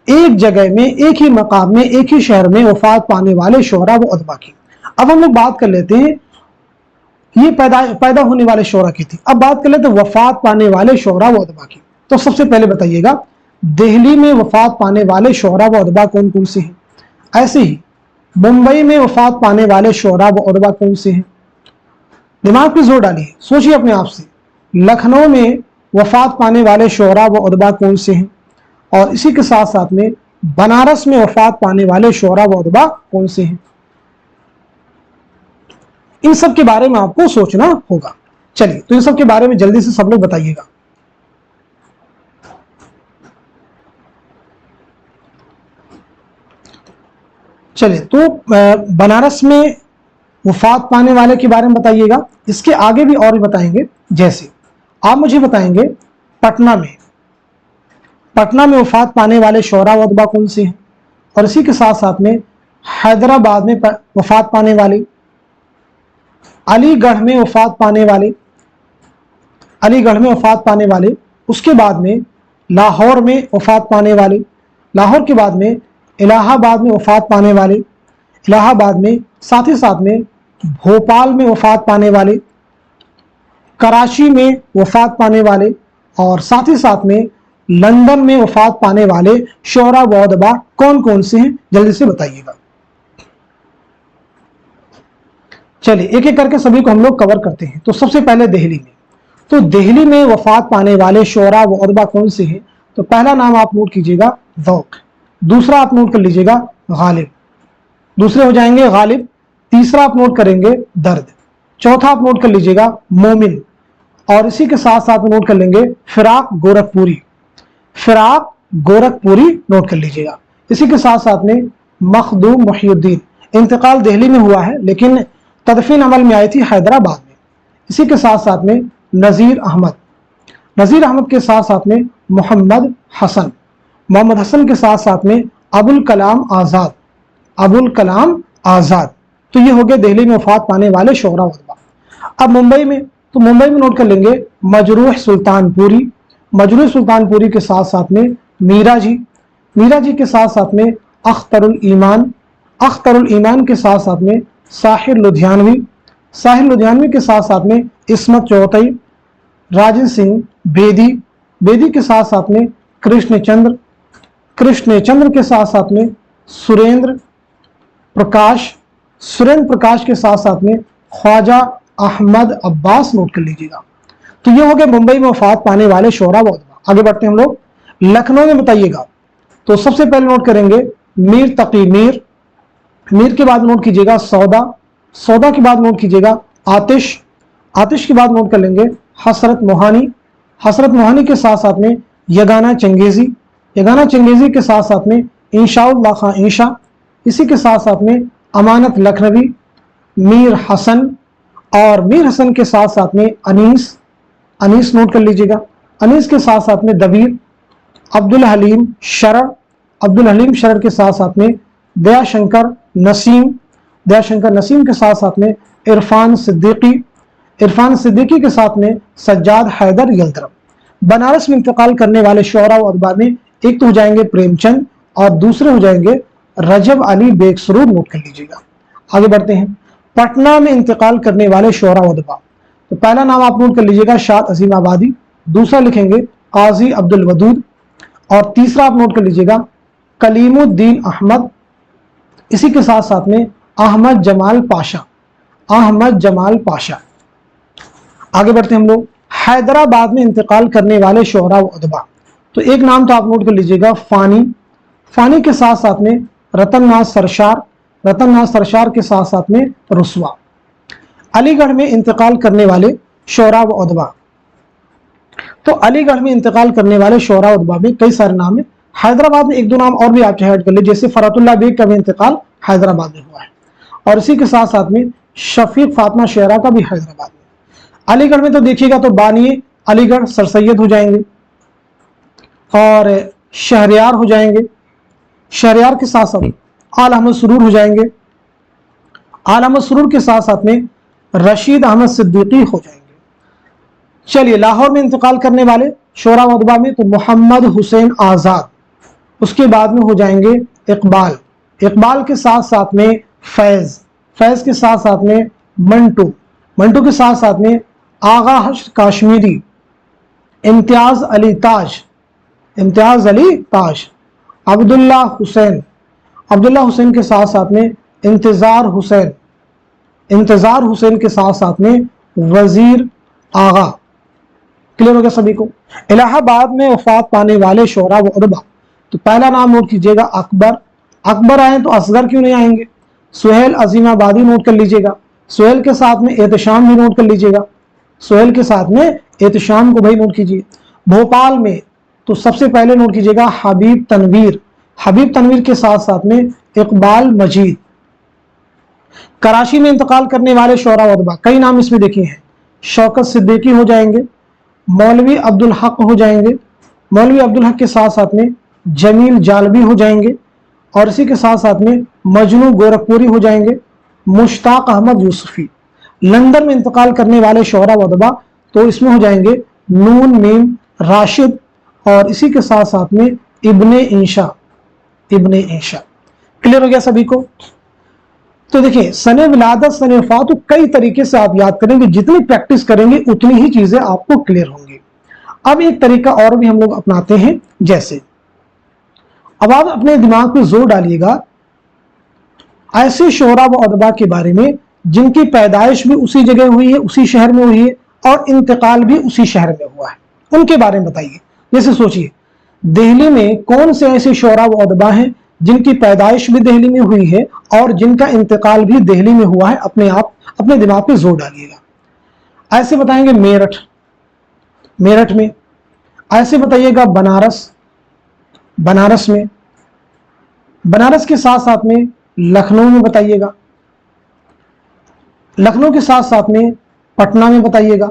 एक जगह में, एक ही मकाम में, एक ही शहर में वफात पाने वाले शोरा व उतबा की। अब हम लोग बात कर लेते हैं ये पैदा होने वाले शोरा की थी। अब बात कर लेते हैं वफात पाने वाले शोरा व उतबा की। तो सबसे पहले बताइएगा दिल्ली में वफात पाने वाले शोरा व उतबा कौन कौन से हैं। ऐसे ही मुंबई में वफात पाने वाले शोरा व उतबा कौन से हैं। दिमाग पे जोर डालिए, सोचिए अपने आप से। लखनऊ में वफात पाने वाले शोरा व उतबा कौन से हैं और इसी के साथ साथ में बनारस में वफात पाने वाले शोरा व उतबा कौन से हैं। इन सब के बारे में आपको सोचना होगा। चलिए तो इन सब के बारे में जल्दी से सब लोग बताइएगा। चलिए तो बनारस में वफात पाने वाले के बारे में बताइएगा। इसके आगे भी और भी बताएंगे। जैसे आप मुझे बताएंगे पटना में वफात पाने वाले शोरा व उतबा कौन से हैं और इसी के साथ साथ में हैदराबाद में वफात पाने वाले, अलीगढ़ में वफात पाने वाले, अलीगढ़ में वफात पाने वाले, उसके बाद में लाहौर में वफात पाने वाले, लाहौर के बाद में इलाहाबाद में वफात पाने वाले, इलाहाबाद में, साथ ही साथ में भोपाल में वफात पाने वाले, कराची में वफात पाने वाले और साथ ही साथ में लंदन में वफात पाने वाले शोरा व उतबा कौन कौन से हैं, जल्दी से बताइएगा। चलिए एक एक करके सभी को हम लोग कवर करते हैं। तो सबसे पहले दिल्ली में, तो दिल्ली में वफात पाने वाले शोरा व उतबा कौन से हैं। तो पहला नाम आप नोट कीजिएगा ज़ौक़, दूसरा आप नोट कर लीजिएगा गालिब, दूसरे हो जाएंगे गालिब, तीसरा आप नोट करेंगे दर्द, चौथा आप नोट कर लीजिएगा मोमिन और इसी के साथ साथ नोट कर लेंगे फिराक गोरखपुरी, फिराक गोरखपुरी नोट कर लीजिएगा। इसी के साथ साथ में मखदूम मुहिउद्दीन, इंतकाल दिल्ली में हुआ है लेकिन तदफीन अमल में आई थी हैदराबाद में। इसी के साथ साथ में नज़ीर अहमद, नज़ीर अहमद के साथ साथ में मोहम्मद हसन, मोहम्मद हसन के साथ साथ में अबुल कलाम आज़ाद, अबुल कलाम आज़ाद। तो ये हो गए दिल्ली में वफात पाने वाले शोरा उतबा। अब मुंबई में, तो मुंबई में नोट कर लेंगे मजरूह सुल्तानपुरी, मजरूह सुल्तानपुरी के साथ साथ में मीरा जी, मीरा जी के साथ साथ में अख्तरुल ईमान, अख्तरुल ईमान के साथ साथ में साहिर लुधियानवी, साहिर लुधियानवी के साथ साथ में इस्मत चौथई, राजन सिंह बेदी, बेदी के साथ साथ में कृष्णचंद्र, कृष्णचंद्र के साथ साथ में सुरेंद्र प्रकाश, सुरेंद्र प्रकाश के साथ साथ में ख्वाजा अहमद अब्बास नोट कर लीजिएगा। तो ये हो गए मुंबई में वफात पाने वाले शोरा व उतबा। आगे बढ़ते हैं हम लोग। लखनऊ में बताइएगा तो सबसे पहले नोट करेंगे मीर तकी मीर, मीर के बाद नोट कीजिएगा सौदा, सौदा के बाद नोट कीजिएगा आतिश, आतिश के बाद नोट कर लेंगे हसरत मोहानी, हसरत मोहानी के साथ साथ में यगाना चंगेजी, यगाना चंगेजी के साथ साथ में इंशाउल्लाह खां इंशा, इसी के साथ साथ में अमानत लखनवी, मीर हसन और मीर हसन के साथ साथ में अनीस, अनीस नोट कर लीजिएगा। अनीस के साथ साथ में दबीर, अब्दुल हलीम शरर, अब्दुल हलीम शरर के साथ साथ में दयाशंकर नसीम के साथ साथ में इरफान सिद्दीकी के साथ में सज्जाद हैदर यल्तरम। बनारस में इंतकाल करने वाले शुअरा व अदबा में एक तो हो जाएंगे प्रेमचंद और दूसरे हो जाएंगे रजब अली बेग सरूर, नोट कर लीजिएगा। आगे बढ़ते हैं। पटना में इंतकाल करने वाले शुअरा व अदबा, तो पहला नाम आप नोट कर लीजिएगा शाद अजीम आबादी, दूसरा लिखेंगे काजी अब्दुल वदूद और तीसरा आप नोट कर लीजिएगा कलीमुद्दीन अहमद, इसी के साथ साथ में अहमद जमाल पाशा। आगे बढ़ते हैं हम लोग। हैदराबाद में इंतकाल करने वाले शुअरा व अदबा, तो एक नाम तो आप नोट कर लीजिएगा फानी के साथ साथ में रतन नाज सरशार के साथ साथ में रुस्वा। अलीगढ़ में इंतकाल करने वाले शुअरा व अदबा, तो अलीगढ़ में इंतकाल करने वाले शुअरा व अदबा में कई सारे नाम है। हैदराबाद में एक दो नाम और भी आप ऐड कर ले, जैसे फरतुल्लाह बेग का भी इंतकाल हैदराबाद में हुआ है और इसी के साथ साथ में शफीक फातिमा शेरा का भी हैदराबाद में। अलीगढ़ में तो देखिएगा तो बानिए अलीगढ़ सर सैयद हो जाएंगे और शहरयार हो जाएंगे, शहरयार के साथ साथ आल अहमद सुरूर हो जाएंगे, आल अहमद सुरूर के साथ साथ में रशीद अहमद सिद्दीकी हो जाएंगे। चलिए लाहौर में इंतकाल करने वाले शुअरा व अदबा में तो मोहम्मद हुसैन आज़ाद, उसके बाद में हो जाएंगे इकबाल के साथ साथ में फैज के साथ साथ में मंटू के साथ साथ में आगा हश्र काश्मीरी, इम्तियाज अली ताज, अब्दुल्ला हुसैन के साथ साथ में इंतजार हुसैन के साथ साथ में वजीर आगा। क्लियर हो गया सभी को। इलाहाबाद में वफात पाने वाले शुअरा व अदबा, तो पहला नाम नोट कीजिएगा अकबर आए तो असगर क्यों नहीं आएंगे। सुहेल अजीम आबादी नोट कर लीजिएगा, सुहेल के साथ में एहतशाम भी नोट कर लीजिएगा, सुहेल के साथ में एहतशाम को भाई नोट कीजिए। भोपाल में तो सबसे पहले नोट कीजिएगा हबीब तनवीर के साथ साथ में इकबाल मजीद। कराची में इंतकाल करने वाले शुअरा व अदबा, कई नाम इसमें देखे हैं, शौकत सिद्दीकी हो जाएंगे, मौलवी अब्दुल हक हो जाएंगे, मौलवी अब्दुल हक के साथ साथ में जमील जालबी हो जाएंगे और इसी के साथ साथ में मजनू गोरखपुरी हो जाएंगे, मुश्ताक अहमद यूसुफी। लंदन में इंतकाल करने वाले शुअरा व अदबा, तो इसमें हो जाएंगे नून मीम राशिद और इसी के साथ साथ में इब्ने इंशा। क्लियर हो गया सभी को। तो देखिए सने विलादत सने वफात, तो कई तरीके से आप याद करेंगे, जितनी प्रैक्टिस करेंगे उतनी ही चीजें आपको क्लियर होंगी। अब एक तरीका और भी हम लोग अपनाते हैं, जैसे अब आप अपने दिमाग पे जोर डालिएगा ऐसे शुअरा व अदबा के बारे में जिनकी पैदाइश भी उसी जगह हुई है, उसी शहर में हुई है और इंतकाल भी उसी शहर में हुआ है, उनके बारे में बताइए। जैसे सोचिए दिल्ली में कौन से ऐसे शुअरा व अदबा हैं जिनकी पैदाइश भी दिल्ली में हुई है और जिनका इंतकाल भी दिल्ली में हुआ है। अपने दिमाग पे जोर डालिएगा। ऐसे बताएंगे मेरठ में, ऐसे बताइएगा बनारस में, बनारस के साथ साथ में लखनऊ में बताइएगा, लखनऊ के साथ साथ में पटना में बताइएगा।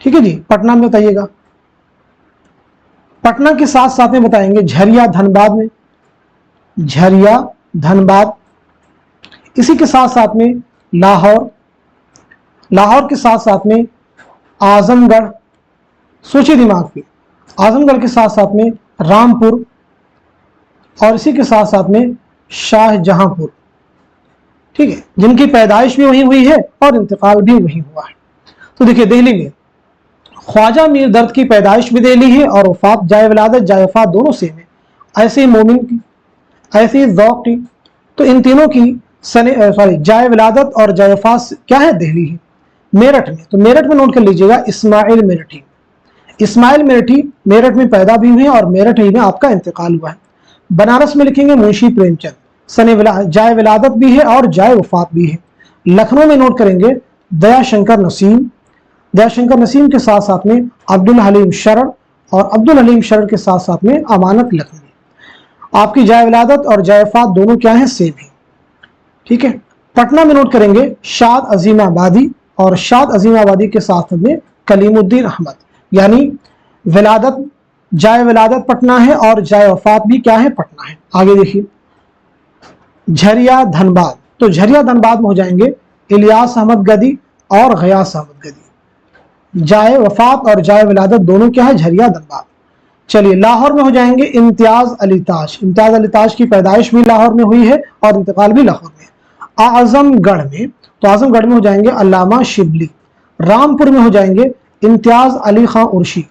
ठीक है जी, पटना में बताइएगा। पटना के साथ साथ में बताएंगे झरिया धनबाद, इसी के साथ साथ में लाहौर के साथ साथ में आजमगढ़, सोचिए दिमाग पे, आजमगढ़ के साथ साथ में रामपुर और इसी के साथ साथ में शाहजहांपुर। ठीक है, जिनकी पैदाइश भी वहीं हुई है और इंतकाल भी वहीं हुआ है। तो देखिए दिल्ली में ख्वाजा मीर दर्द की पैदाइश भी दिल्ली है और वफात जाए विलादत जाए वफात दोनों सेम है। ऐसे मोमिन की, ऐसे ज़ौक़ की, तो इन तीनों की जाए विलादत और जाए वफात क्या है, दिल्ली है। मेरठ में, तो मेरठ में नोट कर लीजिएगा इस्माइल मेरठी मेरठ में पैदा भी हुए और मेरठ ही में आपका इंतकाल हुआ है। बनारस में लिखेंगे मुंशी प्रेमचंद, जाए विलादत भी है और जाए वफात भी है। लखनऊ में नोट करेंगे दयाशंकर नसीम के साथ साथ में अब्दुल हलीम शरण और अब्दुल हलीम शरण के साथ साथ में अमानत लखनवी। आपकी जाए विलादत और जाए वफात दोनों क्या है, सेम है। ठीक है, पटना में नोट करेंगे शाद अजीम आबादी और शाद अजीम आबादी के साथ में कलीमुद्दीन अहमद, यानी विलादत जाए विलादत पटना है और जाए वफात भी क्या है, पटना है। आगे देखिए झरिया धनबाद, तो झरिया धनबाद में हो जाएंगे इलियास अहमद गदी और गयास अहमद गदी। जाए वफात और जाए विलादत दोनों क्या है, झरिया धनबाद। चलिए लाहौर में हो जाएंगे इम्तियाज अली ताज। इम्तियाज अली ताज की पैदाइश भी लाहौर में हुई है और इंतकाल भी लाहौर में। आजमगढ़ में, तो आजमगढ़ में हो जाएंगे अल्लामा शिबली। रामपुर में हो जाएंगे इम्तियाज अली खां उर्शी।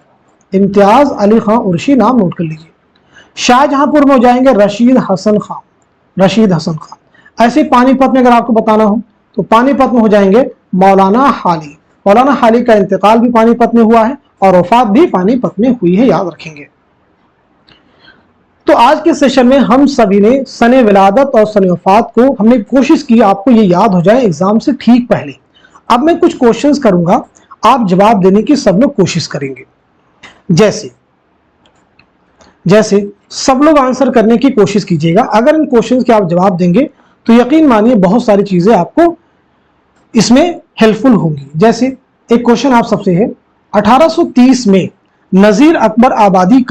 इम्तियाज अली खां उर्शी नाम नोट कर लीजिए। शाहजहांपुर में हो जाएंगे रशीद हसन खां। रशीद हसन खां। ऐसे पानीपत में अगर आपको बताना हो तो पानीपत में हो जाएंगे मौलाना हाली। मौलाना हाली का इंतकाल भी पानीपत में हुआ है और वफात भी पानीपत में हुई है, याद रखेंगे। तो आज के सेशन में हम सभी ने सने विलादत और सने वफात को हमने कोशिश की आपको ये याद हो जाए एग्जाम से ठीक पहले। अब मैं कुछ क्वेश्चंस करूंगा, आप जवाब देने की सब लोग कोशिश करेंगे। जैसे सब लोग आंसर करने की कोशिश कीजिएगा। अगर इन क्वेश्चंस के आप जवाब देंगे तो यकीन मानिए बहुत सारी चीजें आपको इसमें हेल्पफुल होंगी। जैसे एक क्वेश्चन आप सबसे है, 1830 में नजीर अकबर आबादी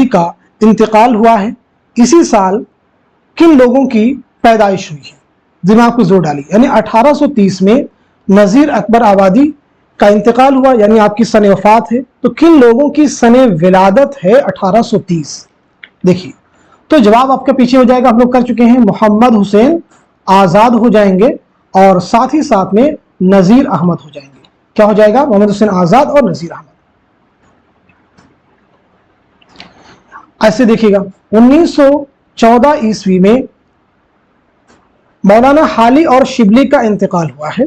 का इंतकाल हुआ है, इसी साल किन लोगों की पैदाइश हुई है? दिमाग को जोर डालिए। यानी 1830 में नजीर अकबर आबादी का इंतकाल हुआ, यानी आपकी सने वफात है, तो किन लोगों की सने विलादत है 1830? देखिए, तो जवाब आपके पीछे हो जाएगा, हम लोग कर चुके हैं। मोहम्मद हुसैन आजाद हो जाएंगे और साथ ही साथ में नजीर अहमद हो जाएंगे। क्या हो जाएगा? मोहम्मद हुसैन आजाद और नजीर अहमद। ऐसे देखिएगा, 1914 ईस्वी में मौलाना हाली और शिबली का इंतकाल हुआ है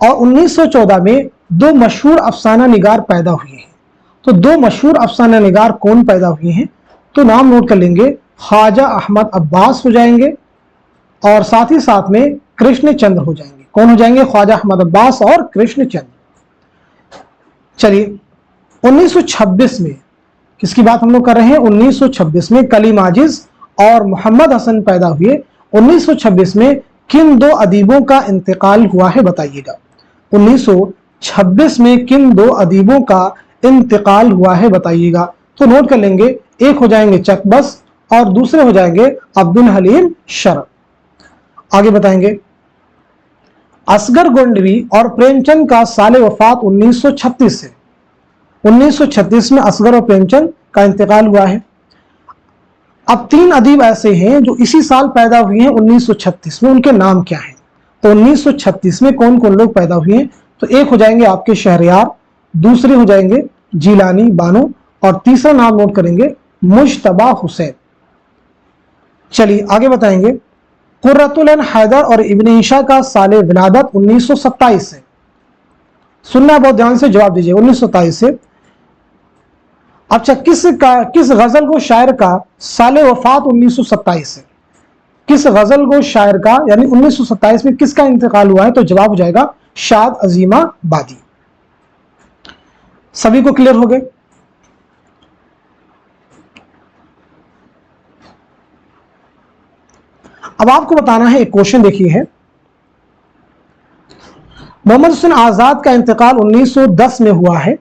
और 1914 में दो मशहूर अफसाना निगार पैदा हुए हैं। तो दो मशहूर अफसाना निगार कौन पैदा हुए हैं? तो नाम नोट कर लेंगे, ख्वाजा अहमद अब्बास हो जाएंगे और साथ ही साथ में कृष्ण चंद्र हो जाएंगे। कौन हो जाएंगे? ख्वाजा अहमद अब्बास और कृष्ण चंद्र। चलिए 1926 में किसकी बात हम लोग कर रहे हैं? 1926 में कलीम आजिज और मोहम्मद हसन पैदा हुए। 1926 में किन दो अदीबों का इंतकाल हुआ है बताइएगा? 1926 में किन दो अदीबों का इंतकाल हुआ है बताइएगा? तो नोट कर लेंगे, एक हो जाएंगे चकबस और दूसरे हो जाएंगे अब्दुल हलीम शरफ। आगे बताएंगे, असगर गोंडवी और प्रेमचंद का साले वफात 1936 से। 1936 में असगर और प्रेमचंद का इंतकाल हुआ है। अब तीन अदीब ऐसे हैं जो इसी साल पैदा हुए हैं 1936 में, उनके नाम क्या हैं? तो 1936 में कौन कौन लोग पैदा हुए हैं? तो एक हो जाएंगे आपके शहरयार, दूसरे हो जाएंगे जीलानी बानो और तीसरा नाम नोट करेंगे मुश्तबा हुसैन। चलिए आगे बताएंगे, कुर्रतुल ऐन हैदर और इब्न ईशा का साले विलादत 1927 से। सुनना बहुत ध्यान से, जवाब दीजिए। 1927 से। अच्छा, किस गजल गो शायर का साले वफात 1927 से? किस गजल गो शायर का यानी 1927 में किसका इंतकाल हुआ है? तो जवाब हो जाएगा शाद अजीमा बादी। सभी को क्लियर हो गए? अब आपको बताना है, एक क्वेश्चन देखिए है, मोहम्मद हुसैन आजाद का इंतकाल 1910 में हुआ है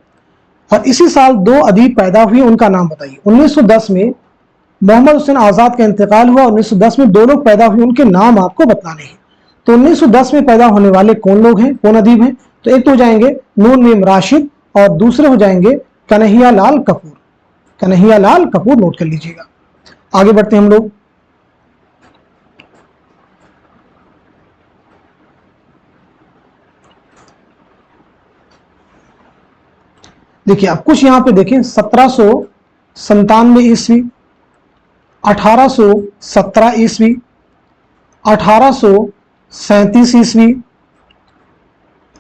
और इसी साल दो अदीब पैदा हुए, उनका नाम बताइए। 1910 में मोहम्मद हुसैन आजाद का इंतकाल हुआ, 1910 में दो लोग पैदा हुए, उनके नाम आपको बताने हैं। तो 1910 में पैदा होने वाले कौन लोग हैं, कौन अदीब हैं? तो एक तो हो जाएंगे नून मीम राशिद और दूसरे हो जाएंगे कन्हैया लाल कपूर। कन्हैया लाल कपूर नोट कर लीजिएगा। आगे बढ़ते हैं हम लोग। देखिए, अब कुछ यहां पे देखें, 1797 ईस्वी, 1817 ईस्वी, 1837 ईस्वी,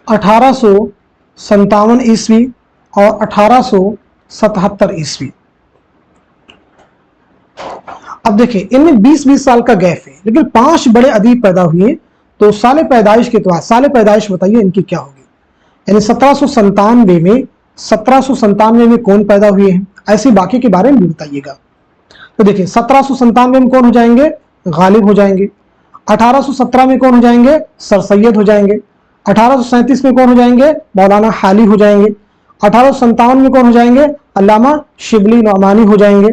1857 ईस्वी और 1877 ईस्वी। अब देखिए, इनमें 20-20 साल का गैप है, लेकिन 5 बड़े अदीब पैदा हुए। तो साले पैदाइश के बाद साले पैदाइश बताइए इनकी क्या होगी? यानी 1797 में कौन पैदा हुए हैं, ऐसे बाकी के बारे में भी बताइएगा। तो देखिए, 1797 में कौन हो जाएंगे? गालिब हो जाएंगे। 1817 में कौन हो जाएंगे? सर सैयद हो जाएंगे। 1837 में कौन हो जाएंगे? मौलाना हाली हो जाएंगे। 1857 में कौन हो जाएंगे? अल्लामा शिबली नौमानी हो जाएंगे।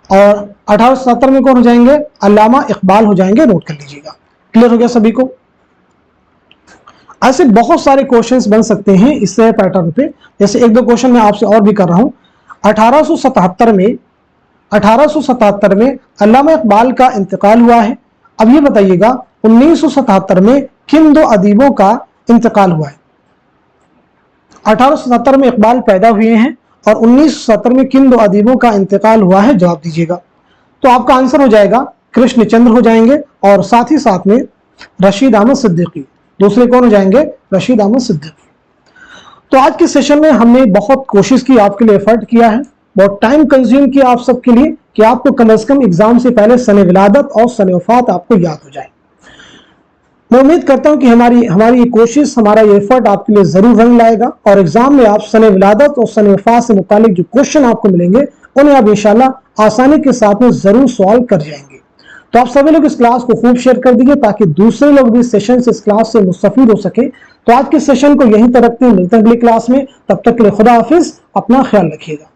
और 1877 में कौन हो जाएंगे? अल्लामा इकबाल हो जाएंगे, नोट कर लीजिएगा। क्लियर हो गया सभी को? ऐसे बहुत सारे क्वेश्चंस बन सकते हैं इस पैटर्न पे। जैसे एक दो क्वेश्चन मैं आपसे और भी कर रहा हूं। 1877 में अल्लामा इकबाल का इंतकाल हुआ है। अब ये बताइएगा 1977 में किन दो अदीबों का इंतकाल हुआ है? 1877 में इकबाल पैदा हुए हैं और 1970 में किन दो अदीबों का इंतकाल हुआ है? जवाब दीजिएगा। तो आपका आंसर हो जाएगा कृष्णचंद्र हो जाएंगे और साथ ही साथ में रशीद अहमद सिद्दीकी। दूसरे कौन हो जाएंगे? रशीद अहमद सिद्दीकी। तो आज के सेशन में हमने बहुत कोशिश की, आपके लिए एफर्ट किया है, बहुत टाइम कंज्यूम किया आप सबके लिए कि आपको कम से कम एग्जाम से पहले सन विलादत और सन वफात आपको याद हो जाए। मैं उम्मीद करता हूं कि हमारी ये कोशिश, हमारा ये एफर्ट आपके लिए जरूर रंग लाएगा और एग्जाम में आप सन विलादत और सन वफात से मुतालिक जो क्वेश्चन आपको मिलेंगे उन्हें आप इंशाल्लाह आसानी के साथ में जरूर सॉल्व कर जाएंगे। तो आप सभी लोग इस क्लास को खूब शेयर कर दीजिए ताकि दूसरे लोग भी इस सेशन से, इस क्लास से मुस्तफीद हो सके। तो आज के सेशन को यहीं तक रखते हैं, मिलते हैं अगली क्लास में। तब तक के लिए खुदा हाफिज, अपना ख्याल रखिएगा।